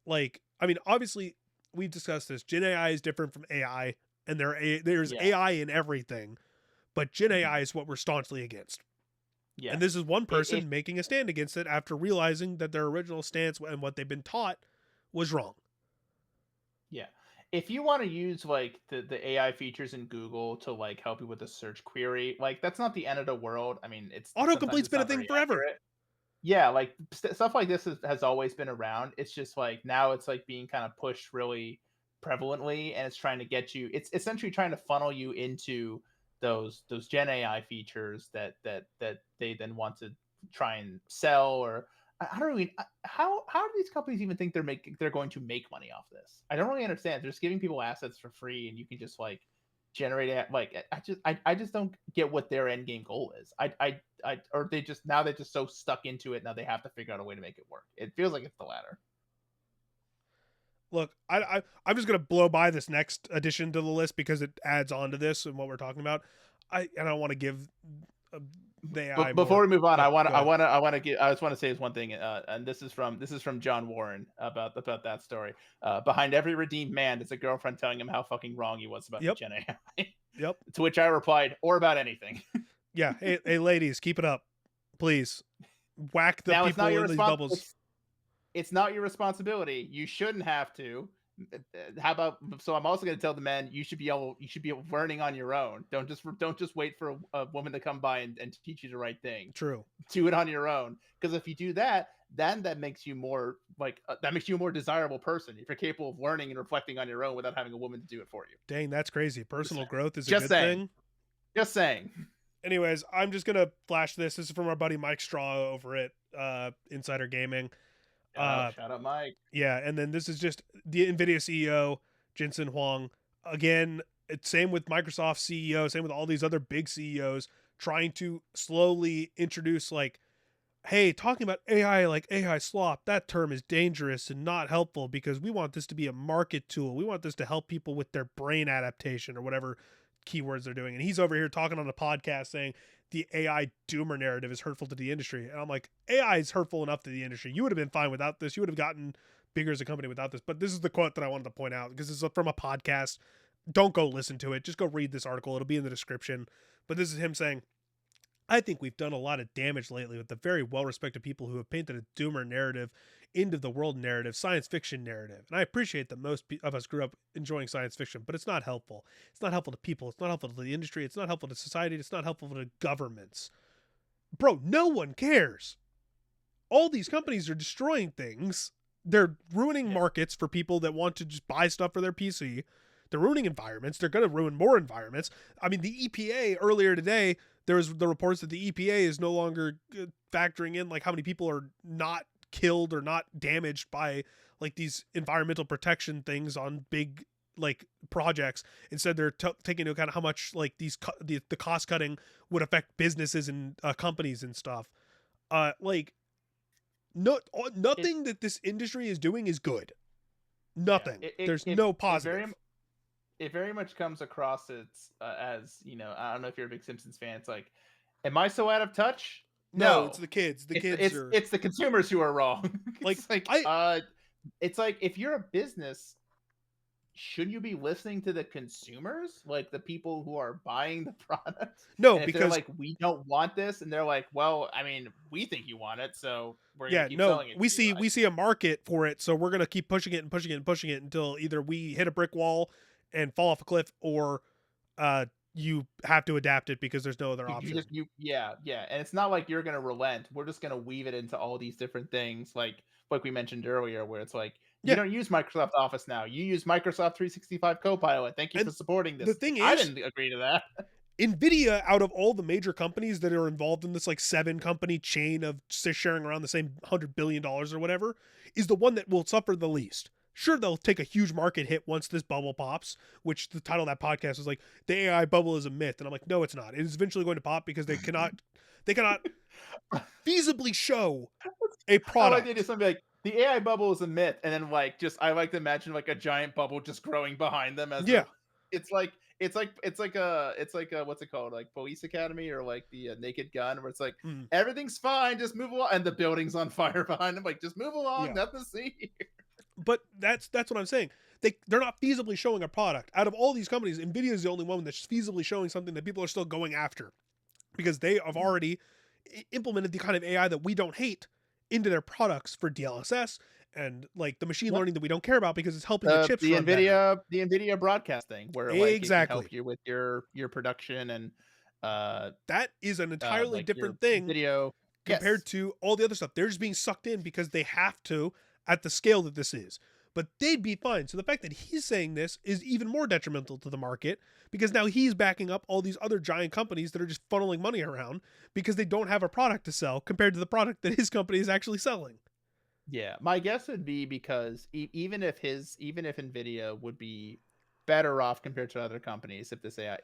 Like, I mean, obviously we've discussed this. Gen AI is different from AI, and there's AI in everything, but Gen AI is what we're staunchly against. Yeah. And this is one person making a stand against it after realizing that their original stance and what they've been taught was wrong. Yeah. If you want to use like the AI features in Google to like help you with a search query, like that's not the end of the world. I mean, autocomplete's been a thing forever. Accurate. Yeah, like stuff like this has always been around. It's just like now it's like being kind of pushed really prevalently, and it's trying to get you. It's essentially trying to funnel you into those Gen AI features that they then want to try and sell. Or I don't really how do these companies even think they're going to make money off this? I don't really understand. They're just giving people assets for free, and you can just like generate it. Like I just don't get what their end game goal is. Or they're just so stuck into it now they have to figure out a way to make it work. It feels like it's the latter. Look, I'm just gonna blow by this next addition to the list because it adds on to this and what we're talking about. I don't want to give the AI before we move on. I just want to say one thing, and this is from John Warren about that story. Behind every redeemed man is a girlfriend telling him how fucking wrong he was about the Gen AI. Yep. To which I replied, or about anything. Yeah. Hey, ladies, keep it up, please. Whack the people in these bubbles. It's not your responsibility. You shouldn't have to. How about? So I'm also going to tell the men you should be learning on your own. Don't just wait for a woman to come by and teach you the right thing. True. Do it on your own. Because if you do that, then that makes you more a more desirable person if you're capable of learning and reflecting on your own without having a woman to do it for you. Dang, that's crazy. Personal growth is a good thing. Just saying. Anyways, I'm just gonna flash this. This is from our buddy Mike Straw over at Insider Gaming. Shout out Mike. Yeah, and then this is just the NVIDIA CEO, Jensen Huang. Again, it's same with Microsoft CEO, same with all these other big CEOs trying to slowly introduce like, hey, talking about AI like AI slop, that term is dangerous and not helpful because we want this to be a market tool. We want this to help people with their brain adaptation or whatever keywords they're doing. And he's over here talking on a podcast saying the AI doomer narrative is hurtful to the industry. And I'm like, AI is hurtful enough to the industry. You would have been fine without this. You would have gotten bigger as a company without this. But this is the quote that I wanted to point out because this is from a podcast. Don't go listen to it. Just go read this article. It'll be in the description. But this is him saying, I think we've done a lot of damage lately with the very well-respected people who have painted a doomer narrative into the world narrative, science fiction narrative. And I appreciate that most of us grew up enjoying science fiction, but it's not helpful. It's not helpful to people. It's not helpful to the industry. It's not helpful to society. It's not helpful to governments. Bro, no one cares. All these companies are destroying things. They're ruining markets for people that want to just buy stuff for their PC. They're ruining environments. They're going to ruin more environments. I mean, the EPA earlier today, there was the reports that the EPA is no longer factoring in like how many people are not killed or not damaged by like these environmental protection things on big like projects. Instead, they're taking into account how much like the cost cutting would affect businesses and companies and stuff. Like nothing that this industry is doing is good. Nothing. There's no positive. It very much comes across as, you know, I don't know if you're a big Simpsons fan. It's like, am I so out of touch? No, it's the kids. It's the consumers who are wrong. It's like if you're a business, shouldn't you be listening to the consumers, like the people who are buying the product? No, and if because they're like, we don't want this, and they're like, well, I mean, we think you want it, so we're gonna keep selling it. We see a market for it, so we're gonna keep pushing it and pushing it and pushing it until either we hit a brick wall and fall off a cliff, or you have to adapt it because there's no other option. And it's not like you're gonna relent. We're just gonna weave it into all these different things, like we mentioned earlier, where it's like you don't use Microsoft Office now. You use Microsoft 365 Copilot. Thank you for supporting this. The thing is, I didn't agree to that. NVIDIA, out of all the major companies that are involved in this like 7-company chain of sharing around the same $100 billion or whatever, is the one that will suffer the least. Sure, they'll take a huge market hit once this bubble pops, which the title of that podcast is like, the AI bubble is a myth. And I'm like, no, it's not. It is eventually going to pop because they cannot feasibly show a product. I like the idea something like, the AI bubble is a myth. And then like, I like to imagine like a giant bubble just growing behind them as it's like a what's it called, like Police Academy or like the Naked Gun, where it's like everything's fine, just move along, and the building's on fire behind them, like just move along, nothing to see here. But that's what I'm saying. They're not feasibly showing a product. Out of all these companies, NVIDIA is the only one that's feasibly showing something that people are still going after, because they have already implemented the kind of AI that we don't hate into their products for DLSS and like the machine learning that we don't care about because it's helping the chips run better. The NVIDIA broadcasting, where like it can help you with your production, and that is an entirely like different thing video compared to all the other stuff. They're just being sucked in because they have to at the scale that this is. But they'd be fine. So the fact that he's saying this is even more detrimental to the market, because now he's backing up all these other giant companies that are just funneling money around because they don't have a product to sell compared to the product that his company is actually selling. Yeah, my guess would be because even if NVIDIA would be better off compared to other companies if this AI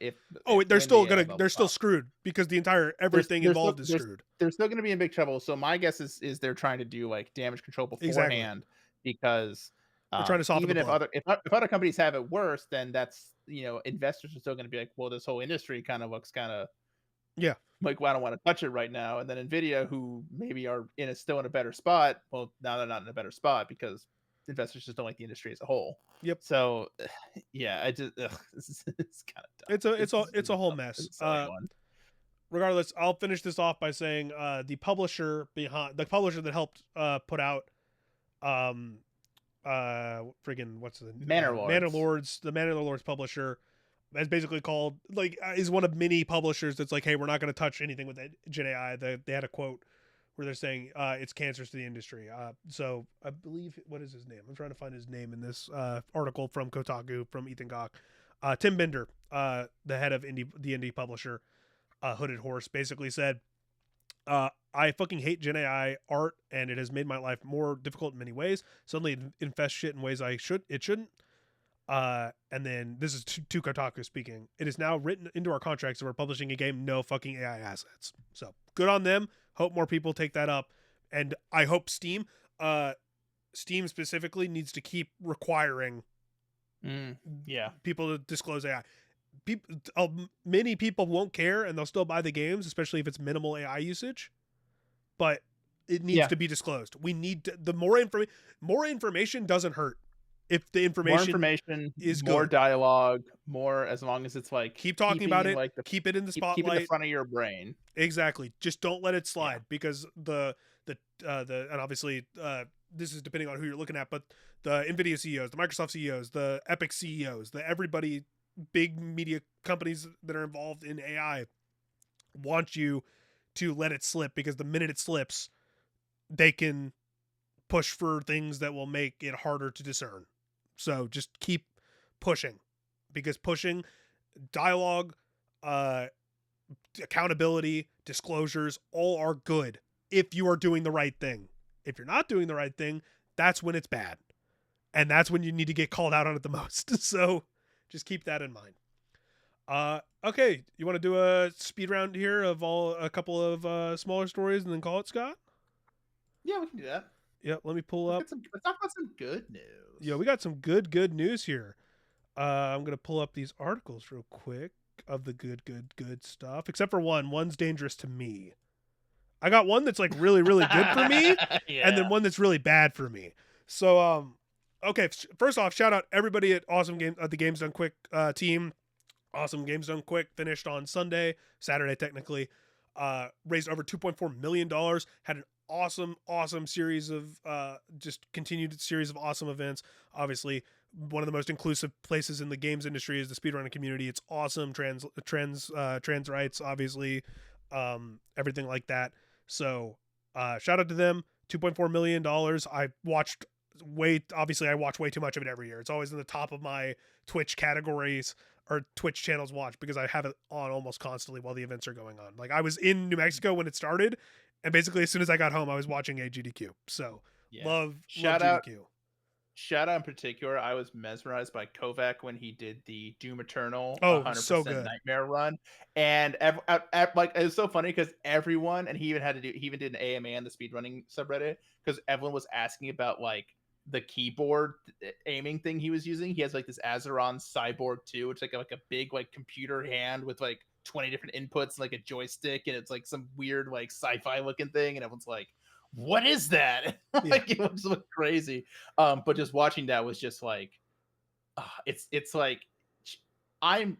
they're still screwed because the entire everything involved is screwed. They're still going to be in big trouble. So my guess is they're trying to do like damage control beforehand, because they're trying to soften even the blow. if other companies have it worse, then that's, you know, investors are still going to be like, well, this whole industry kind of looks like, well, I don't want to touch it right now. And then NVIDIA, who maybe are still in a better spot, well, now they're not in a better spot because investors just don't like the industry as a whole. Yep. So, yeah, I just it's kind of dumb. It's a whole mess. Regardless, I'll finish this off by saying the publisher that helped put out friggin' what's the Manor Lords. The Manor Lords publisher is basically called is one of many publishers that's like, hey, we're not going to touch anything with Gen AI. They had a quote where they're saying it's cancerous to the industry. So I believe, what is his name? I'm trying to find his name in this article from Kotaku from Ethan Gach. Tim Bender, the head of the indie publisher, Hooded Horse, basically said I fucking hate Gen AI art, and it has made my life more difficult in many ways. Suddenly it infests shit in ways it shouldn't. And then this is to Kotaku speaking. It is now written into our contracts that we're publishing a game, no fucking AI assets. So good on them. Hope more people take that up. And I hope Steam specifically needs to keep requiring people to disclose AI. Many people won't care and they'll still buy the games, especially if it's minimal AI usage. But it needs to be disclosed. We need the more information doesn't hurt. If the information is more good. dialogue, more, as long as it's like keep talking about it, like keep it in the spotlight, keep it in the front of your brain. Exactly. Just don't let it slide because the and obviously this is depending on who you're looking at, but the NVIDIA CEOs, the Microsoft CEOs, the Epic CEOs, everybody, big media companies that are involved in AI want you to let it slip, because the minute it slips, they can push for things that will make it harder to discern. So just keep pushing, because pushing dialogue, accountability, disclosures, all are good if you are doing the right thing. If you're not doing the right thing, that's when it's bad. And that's when you need to get called out on it the most. So just keep that in mind. Okay, you want to do a speed round here of a couple of smaller stories and then call it, Scott? Yeah, we can do that. Yep, let me pull up. Let's talk about some good news. Yeah, we got some good news here. I'm going to pull up these articles real quick of the good stuff, except for one. One's dangerous to me. I got one that's like really good for me, and then one that's really bad for me. So, okay, first off, shout out everybody at the Games Done Quick team. Awesome Games Done Quick finished on Saturday technically. Raised over $2.4 million. Had an awesome series of just continued series of awesome events. Obviously, one of the most inclusive places in the games industry is the speedrunning community. It's awesome. Trans rights, obviously, everything like that. So shout out to them. $2.4 million. I watch way too much of it every year. It's always in the top of my Twitch categories or Twitch channels watch, because I have it on almost constantly while the events are going on. Like, I was in New Mexico when it started, and basically as soon as I got home, I was watching a GDQ. So love GDQ. Shout out in particular, I was mesmerized by Kovac when he did the Doom Eternal 100% so good Nightmare run, and like, it was so funny because everyone, and he even did an AMA on the speedrunning subreddit, because everyone was asking about like the keyboard aiming thing he was using. He has like this Azeron Cyborg 2, it's like a big like computer hand with like 20 different inputs and like a joystick, and it's like some weird like sci-fi looking thing, and everyone's like, what is that? Like, it was look crazy. But just watching that was just like, it's like, I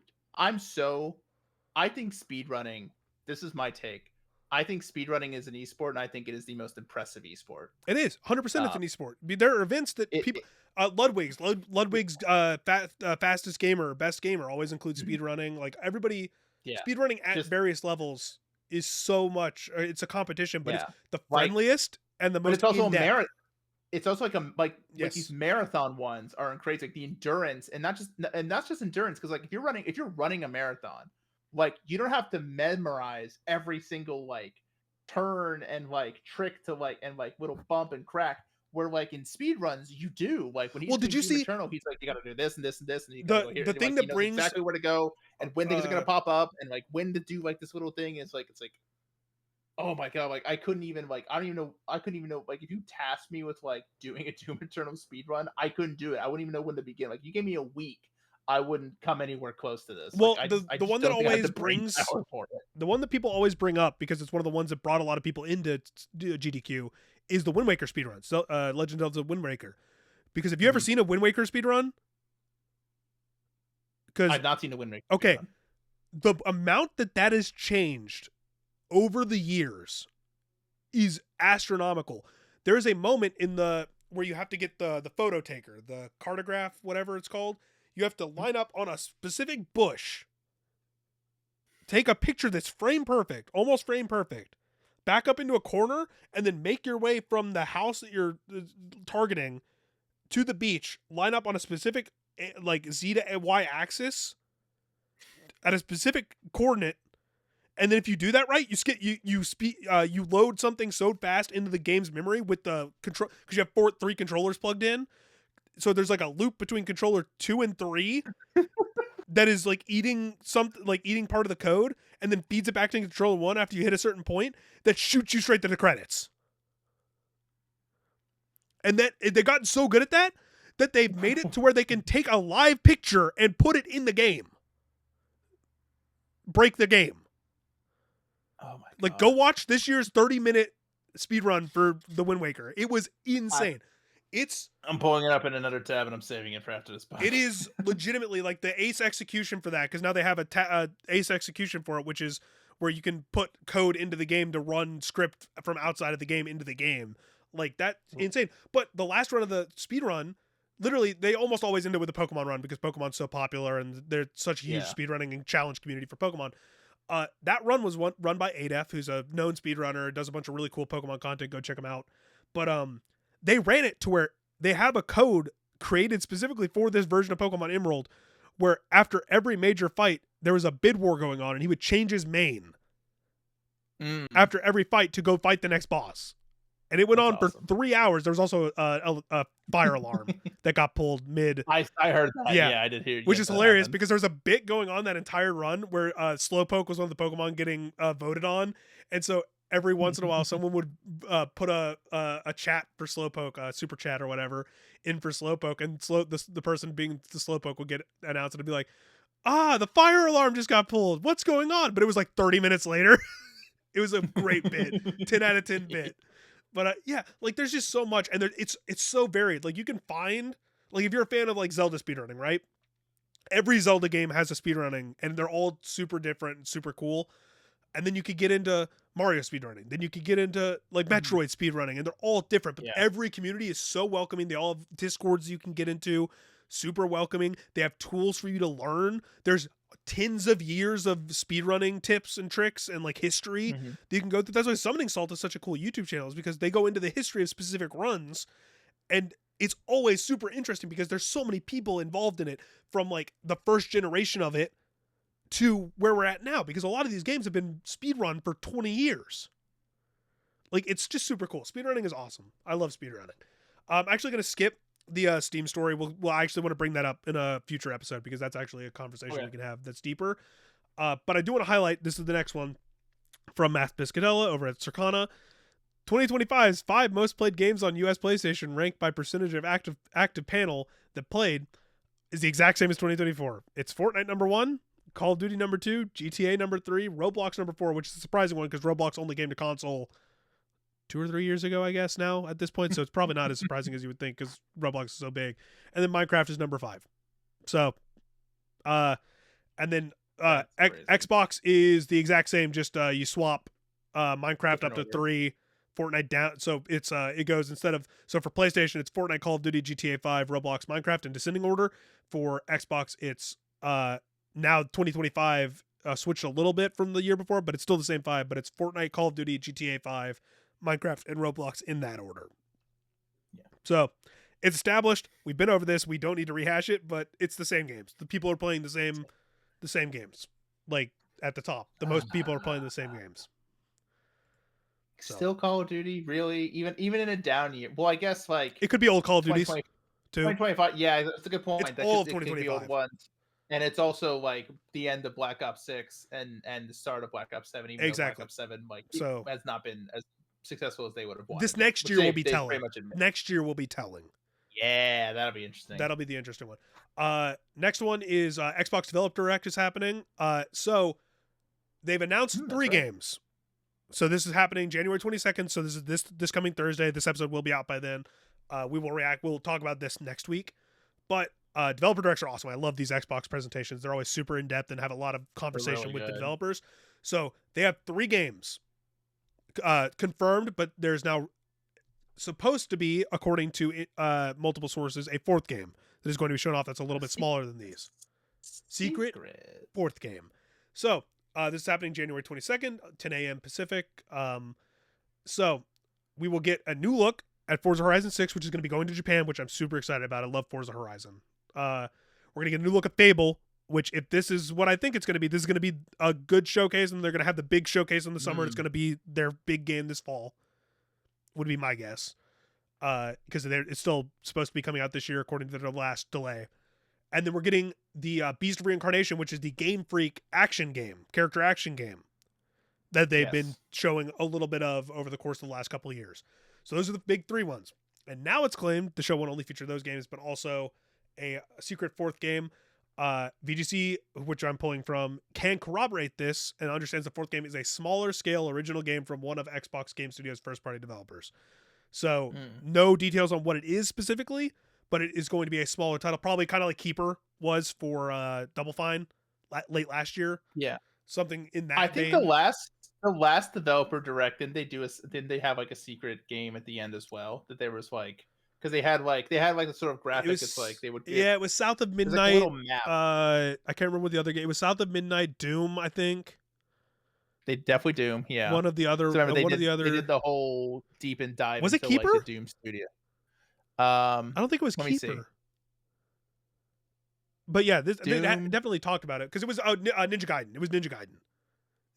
think speedrunning, this is my take, I think speedrunning is an esport, and I think it is the most impressive esport. It is 100%. It's an esport. There are events that people, Ludwig's fastest gamer, best gamer always includes speedrunning. Like, everybody, speedrunning at various levels is so much. It's a competition, but it's the friendliest and the most. But it's also a marathon. It's also like these marathon ones are crazy. Like the endurance, and that's just endurance. Because like if you're running a marathon, like you don't have to memorize every single like turn and like trick to like and like little bump and crack. Where like in speed runs you do, like when he's did you see Eternal, he's like, you got to do this and this and this, and you got to go here. The thing that brings exactly where to go and when things are gonna pop up and like when to do like this little thing. It's like oh my god, like I couldn't even know like if you tasked me with like doing a Doom Eternal speed run, I couldn't do it. I wouldn't even know when to begin. Like you gave me a week, I wouldn't come anywhere close to this. Well, like, the one that always brings the one that people always bring up, because it's one of the ones that brought a lot of people into GDQ, is the Wind Waker speedrun. So Legend of the Wind Waker. Because have you ever seen a Wind Waker speedrun? Because I've not seen a Wind Waker. Okay. The amount that has changed over the years is astronomical. There is a moment where you have to get the photo taker, the cartograph, whatever it's called. You have to line up on a specific bush, take a picture that's frame perfect, almost frame perfect, back up into a corner, and then make your way from the house that you're targeting to the beach, line up on a specific like Z to Y axis at a specific coordinate, And then if you do that right, you load something so fast into the game's memory with the control, because you have three controllers plugged in. So there's like a loop between controller 2 and 3 that is like eating part of the code, and then feeds it back to controller 1 after you hit a certain point, that shoots you straight to the credits. And that they've gotten so good at that they've made it to where they can take a live picture and put it in the game. Break the game. Oh my god. Like, go watch this year's 30-minute speedrun for the Wind Waker. It was insane. I'm pulling it up in another tab and I'm saving it for after this podcast. It is legitimately like the ace execution for that, because now they have a ace execution for it, which is where you can put code into the game to run script from outside of the game into the game. Like, that's insane. But the last run of the speedrun, literally, they almost always end it with a Pokemon run because Pokemon's so popular and they're such a huge speedrunning and challenge community for Pokemon. That run was run by Adef, who's a known speedrunner, does a bunch of really cool Pokemon content. Go check him out. But they ran it to where they have a code created specifically for this version of Pokemon Emerald, where after every major fight, there was a bid war going on, and he would change his main after every fight to go fight the next boss. And it went on for 3 hours. There was also a fire alarm that got pulled mid. I heard that. Yeah, I did hear. Which is hilarious because there's a bit going on that entire run where Slowpoke was one of the Pokemon getting voted on. And so every once in a while, someone would put a chat for Slowpoke, a super chat or whatever, in for Slowpoke. And the person being the Slowpoke would get announced and it'd be like, the fire alarm just got pulled. What's going on? But it was like 30 minutes later. It was a great bit. 10 out of 10 bit. But yeah, like there's just so much, and it's so varied. Like you can find, like if you're a fan of like Zelda speedrunning, right? Every Zelda game has a speedrunning, and they're all super different and super cool. And then you could get into Mario speedrunning. Then you could get into like Metroid speedrunning, and they're all different. But every community is so welcoming. They all have Discords you can get into, super welcoming. They have tools for you to learn. There's tens of years of speedrunning tips and tricks and like history that you can go through. That's why Summoning Salt is such a cool YouTube channel, is because they go into the history of specific runs, and it's always super interesting because there's so many people involved in it, from like the first generation of it to where we're at now, because a lot of these games have been speedrun for 20 years. Like, it's just super cool. Speedrunning is awesome. I love speedrunning. I'm actually going to skip the Steam story. We'll actually want to bring that up in a future episode, because that's actually a conversation we can have that's deeper. But I do want to highlight, this is the next one from Matt Piscatella over at Circana. 2025's 5 most played games on US PlayStation, ranked by percentage of active panel that played, is the exact same as 2024. It's Fortnite number 1, Call of Duty number 2, GTA number 3, Roblox number 4, which is a surprising one because Roblox only came to console 2 or 3 years ago, I guess, now at this point. So it's probably not as surprising as you would think because Roblox is so big. And then Minecraft is number 5. So, and then Xbox is the exact same. Just you swap Minecraft up to 3, Fortnite down. So it's it goes instead of, so for PlayStation it's Fortnite, Call of Duty, GTA 5, Roblox, Minecraft in descending order. For Xbox it's now 2025 switched a little bit from the year before, but it's still the same 5. But it's Fortnite, Call of Duty, GTA 5, Minecraft, and Roblox in that order. Yeah. So it's established. We've been over this. We don't need to rehash it, but it's the same games. The people are playing the same games. Like at the top, the most people are playing the same games. So. Still Call of Duty, really? Even in a down year? Well, I guess like it could be old Call of Duties too. 2025. Yeah, that's a good point. It's all of 2025. Old ones. And it's also like the end of Black Ops 6 and the start of Black Ops 7. Even though Black Ops 7 has not been as successful as they would have wanted. This next year will be telling. Next year will be telling. Yeah, that'll be interesting. That'll be the interesting one. Next one is Xbox Developer Direct is happening. So they've announced 3 games. So this is happening January 22nd. So this is this coming Thursday. This episode will be out by then. We will react. We'll talk about this next week. But Developer Directs are awesome. I love these Xbox presentations. They're always super in depth and have a lot of conversation really with the developers. So they have 3 games confirmed, but there's now supposed to be, according to multiple sources, a 4th game that is going to be shown off that's a little bit smaller than these. Secret 4th game. So this is happening January 22nd, 10 a.m. Pacific. So we will get a new look at Forza Horizon 6, which is going to be going to Japan, which I'm super excited about. I love Forza Horizon. We're going to get a new look at Fable, which if this is what I think it's going to be, this is going to be a good showcase, and they're going to have the big showcase in the summer. It's going to be their big game this fall, would be my guess. Because it's still supposed to be coming out this year according to their last delay. And then we're getting the Beast of Reincarnation, which is the Game Freak action game, character action game that they've been showing a little bit of over the course of the last couple of years. So those are the big 3 ones. And now it's claimed the show won't only feature those games, but also a secret 4th game. VGC, which I'm pulling from, can corroborate this and understands the 4th game is a smaller scale original game from one of Xbox Game Studios' first-party developers. So no details on what it is specifically, but it is going to be a smaller title, probably kind of like Keeper was for Double Fine late last year. Yeah, something in that. I think vein. the last developer direct, didn't they have like a secret game at the end as well? That there was like, because they had like the sort of graphic. It's like they would it was South of Midnight. Like a little map. I can't remember what the other game. It was South of Midnight Doom, I think. They definitely Doom, yeah. One of the other. So they did the whole deep and dive. Was it into, Keeper? Like, the Doom studio. I don't think it was Keeper. But yeah, they definitely talked about it because it was Ninja Gaiden. It was Ninja Gaiden.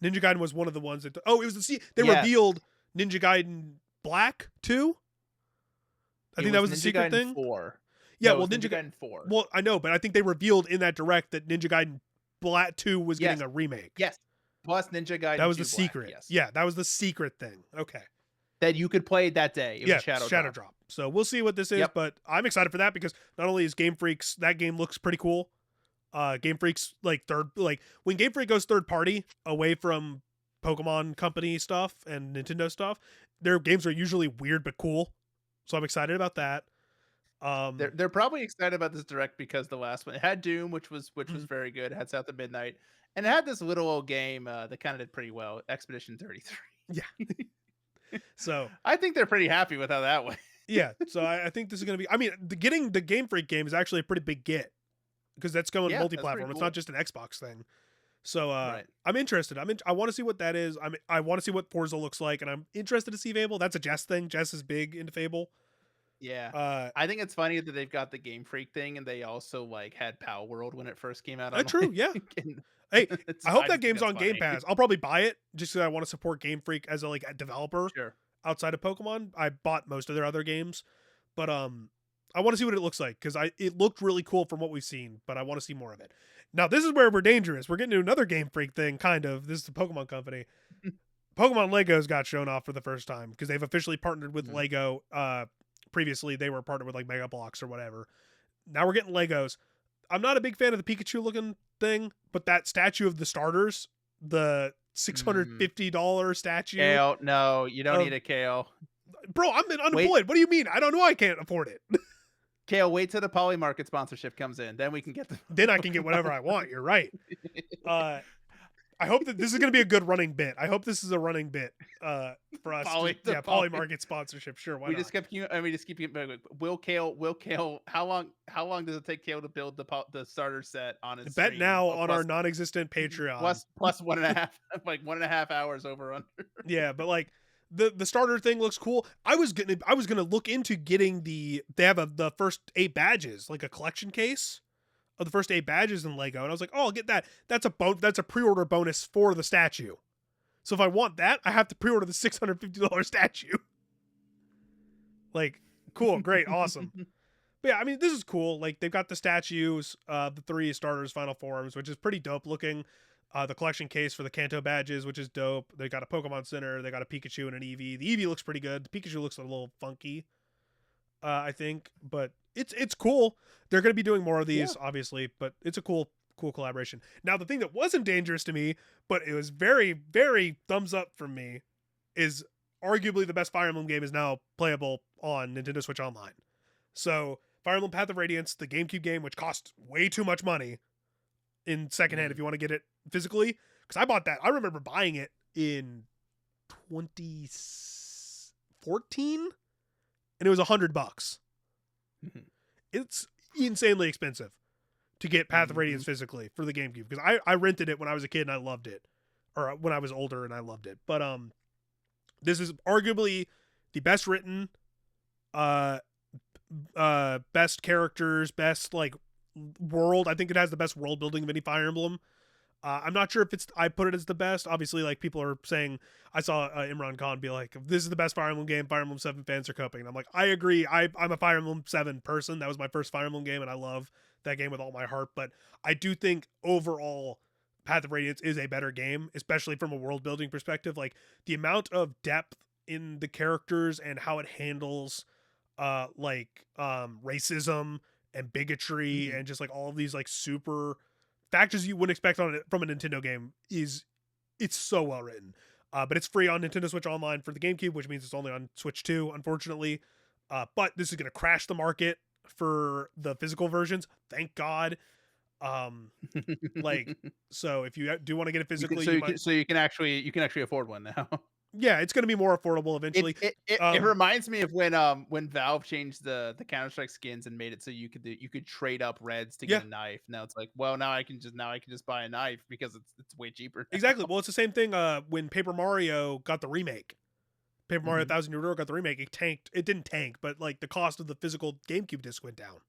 Ninja Gaiden was one of the ones that. Oh, it was they revealed Ninja Gaiden Black 2. I think that was the secret thing. 4. Yeah, no, well, Ninja Gaiden 4. Well, I know, but I think they revealed in that direct that Ninja Gaiden Black 2 was getting a remake. Yes. Plus Ninja Gaiden. That was the Black, secret. Yes. Yeah, that was the secret thing. Okay. That you could play that day. It was Shadow Drop. So we'll see what this is, but I'm excited for that because not only is Game Freak's, that game looks pretty cool. Game Freak's when Game Freak goes third party away from Pokemon Company stuff and Nintendo stuff, their games are usually weird but cool. So I'm excited about that. They're probably excited about this direct because the last one, it had Doom, which was very good. It had South of Midnight, and it had this little old game that kind of did pretty well, Expedition 33. Yeah. So I think they're pretty happy with how that went. Yeah. So I think this is going to be, I mean, getting the Game Freak game is actually a pretty big get because that's going multi-platform. Cool. It's not just an Xbox thing. So I'm interested. I want to see what that is. I want to see what Forza looks like, and I'm interested to see Fable. That's a Jess thing. Jess is big into Fable. Yeah. I think it's funny that they've got the Game Freak thing, and they also had Pal World when it first came out. True. Yeah. Hey, I hope that game's on Game Pass. I'll probably buy it just because I want to support Game Freak as a developer. Sure. Outside of Pokemon, I bought most of their other games, but I want to see what it looks like because it looked really cool from what we've seen, but I want to see more of it. Now this is where we're dangerous. We're getting to another Game Freak thing, kind of. This is the Pokemon company. Pokemon Legos got shown off for the first time because they've officially partnered with Lego. Previously, they were partnered with Mega Bloks or whatever. Now we're getting Legos. I'm not a big fan of the Pikachu looking thing, but that statue of the starters, the $650 statue. Kale, no, you don't need a Kale. Bro, I'm unemployed. What do you mean? I don't know. I can't afford it. Kale, wait till the Poly Market sponsorship comes in. Then we can get Then I can get whatever I want. You're right. I hope that this is going to be a good running bit. I hope this is a running bit for us. Poly Market sponsorship. Sure, why not? We just keep Will Kale, how long does it take Kale to build the starter set on his bet stream? now on our non-existent Patreon. Plus 1.5 1.5 hours over under. Yeah, but the starter thing looks cool. I was gonna look into getting they have the first 8 badges, like a collection case of the first 8 badges in Lego, and I was like, oh, I'll get that. That's a pre-order bonus for the statue. So if I want that, I have to pre-order the $650 statue. Cool, great, awesome. But yeah, I mean, this is cool. They've got the statues, the 3 starters, final forms, which is pretty dope looking. The collection case for the Kanto badges, which is dope. They got a Pokemon Center. They got a Pikachu and an Eevee. The Eevee looks pretty good. The Pikachu looks a little funky, I think, but it's cool. They're going to be doing more of these, obviously, but it's a cool collaboration. Now, the thing that wasn't dangerous to me, but it was very, very thumbs up from me, is arguably the best Fire Emblem game is now playable on Nintendo Switch Online. So, Fire Emblem Path of Radiance, the GameCube game, which costs way too much money in secondhand if you want to get it physically, because I bought that. I remember buying it in 2014, and it was $100. Mm-hmm. It's insanely expensive to get Path of Radiance physically for the GameCube, because I rented it when I was a kid and I loved it, or when I was older and I loved it. But this is arguably the best written, best characters, best world. I think it has the best world building of any Fire Emblem. I'm not sure if I put it as the best. Obviously, like people are saying, I saw Imran Khan be like, "This is the best Fire Emblem game." Fire Emblem 7 fans are coping, and I'm like, I agree. I'm a Fire Emblem 7 person. That was my first Fire Emblem game, and I love that game with all my heart. But I do think overall, Path of Radiance is a better game, especially from a world building perspective. Like the amount of depth in the characters and how it handles, racism and bigotry and just like all of these like super factors you wouldn't expect on it from a Nintendo game it's so well written. But it's free on Nintendo Switch Online for the GameCube, which means it's only on Switch 2, unfortunately. But this is going to crash the market for the physical versions. Thank God. Like, so if you do want to get it physically, you can actually afford one now. Yeah, it's going to be more affordable eventually. It reminds me of when Valve changed the Counter-Strike skins and made it so you could trade up reds to get a knife. Now it's like, well, now I can just buy a knife because it's way cheaper now. Exactly. Well, it's the same thing when Paper Mario got the remake. Paper Mario 1000 Year Door got the remake. It tanked. It didn't tank, but like the cost of the physical GameCube disc went down.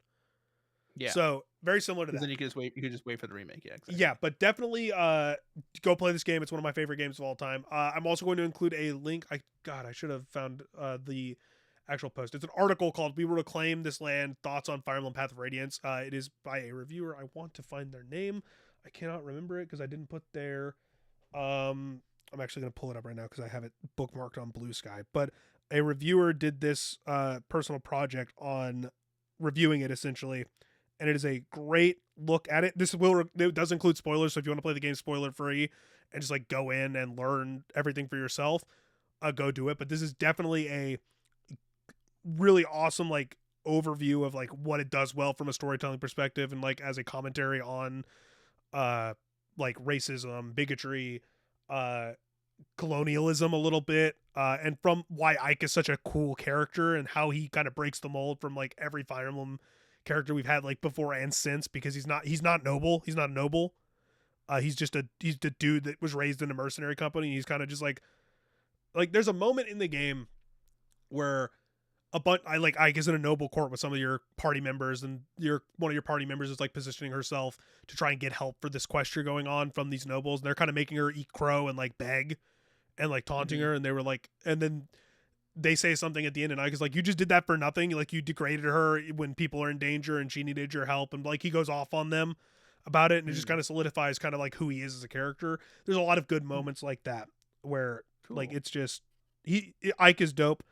Yeah. So very similar to that. Then you could just wait for the remake. Yeah. Exactly. Yeah, but definitely go play this game. It's one of my favorite games of all time. I'm also going to include a link. I should have found the actual post. It's an article called "We Will Reclaim This Land: Thoughts on Fire Emblem Path of Radiance." It is by a reviewer. I want to find their name. I cannot remember it because I didn't put their. I'm actually going to pull it up right now because I have it bookmarked on Blue Sky. But a reviewer did this personal project on reviewing it essentially. And it is a great look at it. It does include spoilers, so if you want to play the game spoiler free and just like go in and learn everything for yourself, go do it. But this is definitely a really awesome like overview of like what it does well from a storytelling perspective and like as a commentary on like racism, bigotry, colonialism a little bit, and from why Ike is such a cool character and how he kind of breaks the mold from like every Fire Emblem character we've had like before and since, because he's not noble. He's not noble. He's the dude that was raised in a mercenary company. He's kind of just like there's a moment in the game where Ike is in a noble court with some of your party members, and one of your party members is like positioning herself to try and get help for this quest you're going on from these nobles, and they're kind of making her eat crow and like beg and like taunting her, and they were like, and then they say something at the end, and Ike is like, "You just did that for nothing. Like you degraded her when people are in danger and she needed your help." And like he goes off on them about it, and it just kind of solidifies kind of like who he is as a character. There's a lot of good moments like that where like it's just Ike is dope.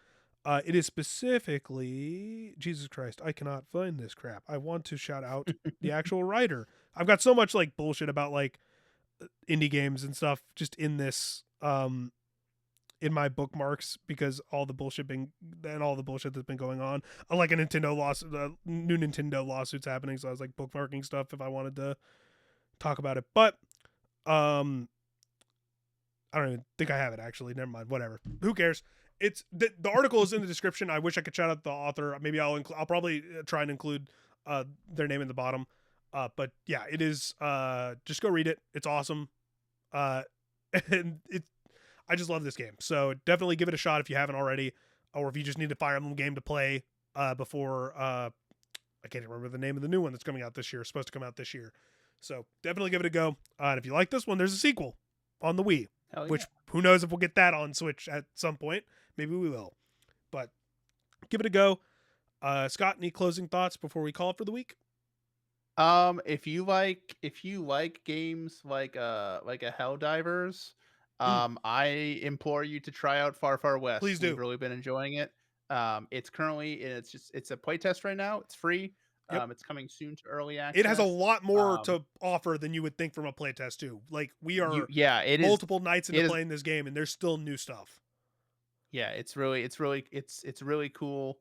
It is specifically, Jesus Christ, I cannot find this crap. I want to shout out the actual writer. I've got so much like bullshit about like indie games and stuff just in this in my bookmarks because all the bullshit that's been going on. Like a Nintendo new Nintendo lawsuits happening, so I was like bookmarking stuff if I wanted to talk about it. But I don't even think I have it actually. Never mind. Whatever. Who cares? It's the article is in the description. I wish I could shout out the author. Maybe I'll probably try and include their name in the bottom. But yeah, it is. Just go read it. It's awesome. And I just love this game. So definitely give it a shot if you haven't already, or if you just need a Fire Emblem game to play before. I can't remember the name of the new one that's coming out this year. It's supposed to come out this year. So definitely give it a go. And if you like this one, there's a sequel on the Wii, which who knows if we'll get that on Switch at some point. Maybe we will. But give it a go. Scott, any closing thoughts before we call it for the week? If you like games like a Helldivers, I implore you to try out Far Far West. Please do. We've really been enjoying it. It's currently it's a playtest right now. It's free. Yep. It's coming soon to early access. It has a lot more to offer than you would think from a playtest too. Like we are multiple nights into playing this game, and there's still new stuff. Yeah, it's really cool.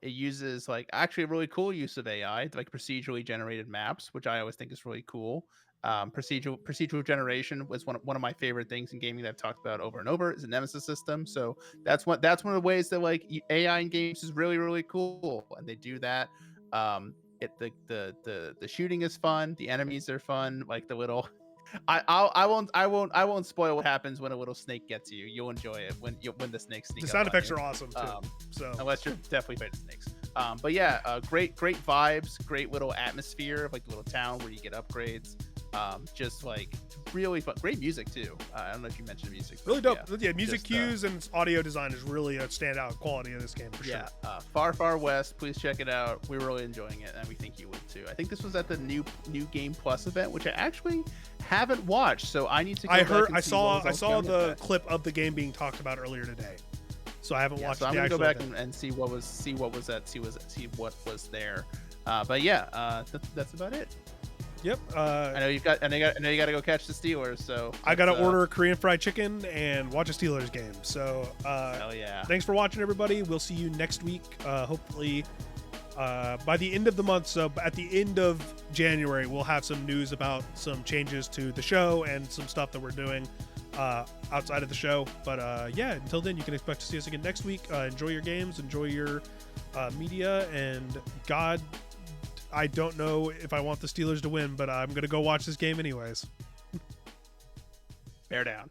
It uses like actually a really cool use of AI, like procedurally generated maps, which I always think is really cool. Procedural generation was one of my favorite things in gaming that I've talked about over and over. Is a nemesis system, so that's one of the ways that like AI in games is really cool, and they do that. The shooting is fun, the enemies are fun, like the little. I won't spoil what happens when a little snake gets you. You'll enjoy it when the snakes sneak. The sound effects are awesome too. So unless you're definitely afraid of snakes. But yeah, great vibes, great little atmosphere of like the little town where you get upgrades. Just like really fun, great music too. I don't know if you mentioned music. Really dope. Yeah, music cues and audio design is really a standout quality of this game for sure. Far West. Please check it out. We're really enjoying it, and we think you would too. I think this was at the new Game Plus event, which I actually haven't watched, so I need to. I saw the clip of the game being talked about earlier today, so I haven't watched. So I'm gonna go back and see what was there. But yeah, that's about it. Yep. I know you got to go catch the Steelers. So I got to order a Korean fried chicken and watch a Steelers game. So hell yeah! Thanks for watching, everybody. We'll see you next week. Hopefully, by the end of the month. So at the end of January, we'll have some news about some changes to the show and some stuff that we're doing outside of the show. But yeah, until then, you can expect to see us again next week. Enjoy your games, enjoy your media, and God. I don't know if I want the Steelers to win, but I'm going to go watch this game anyways. Bear down.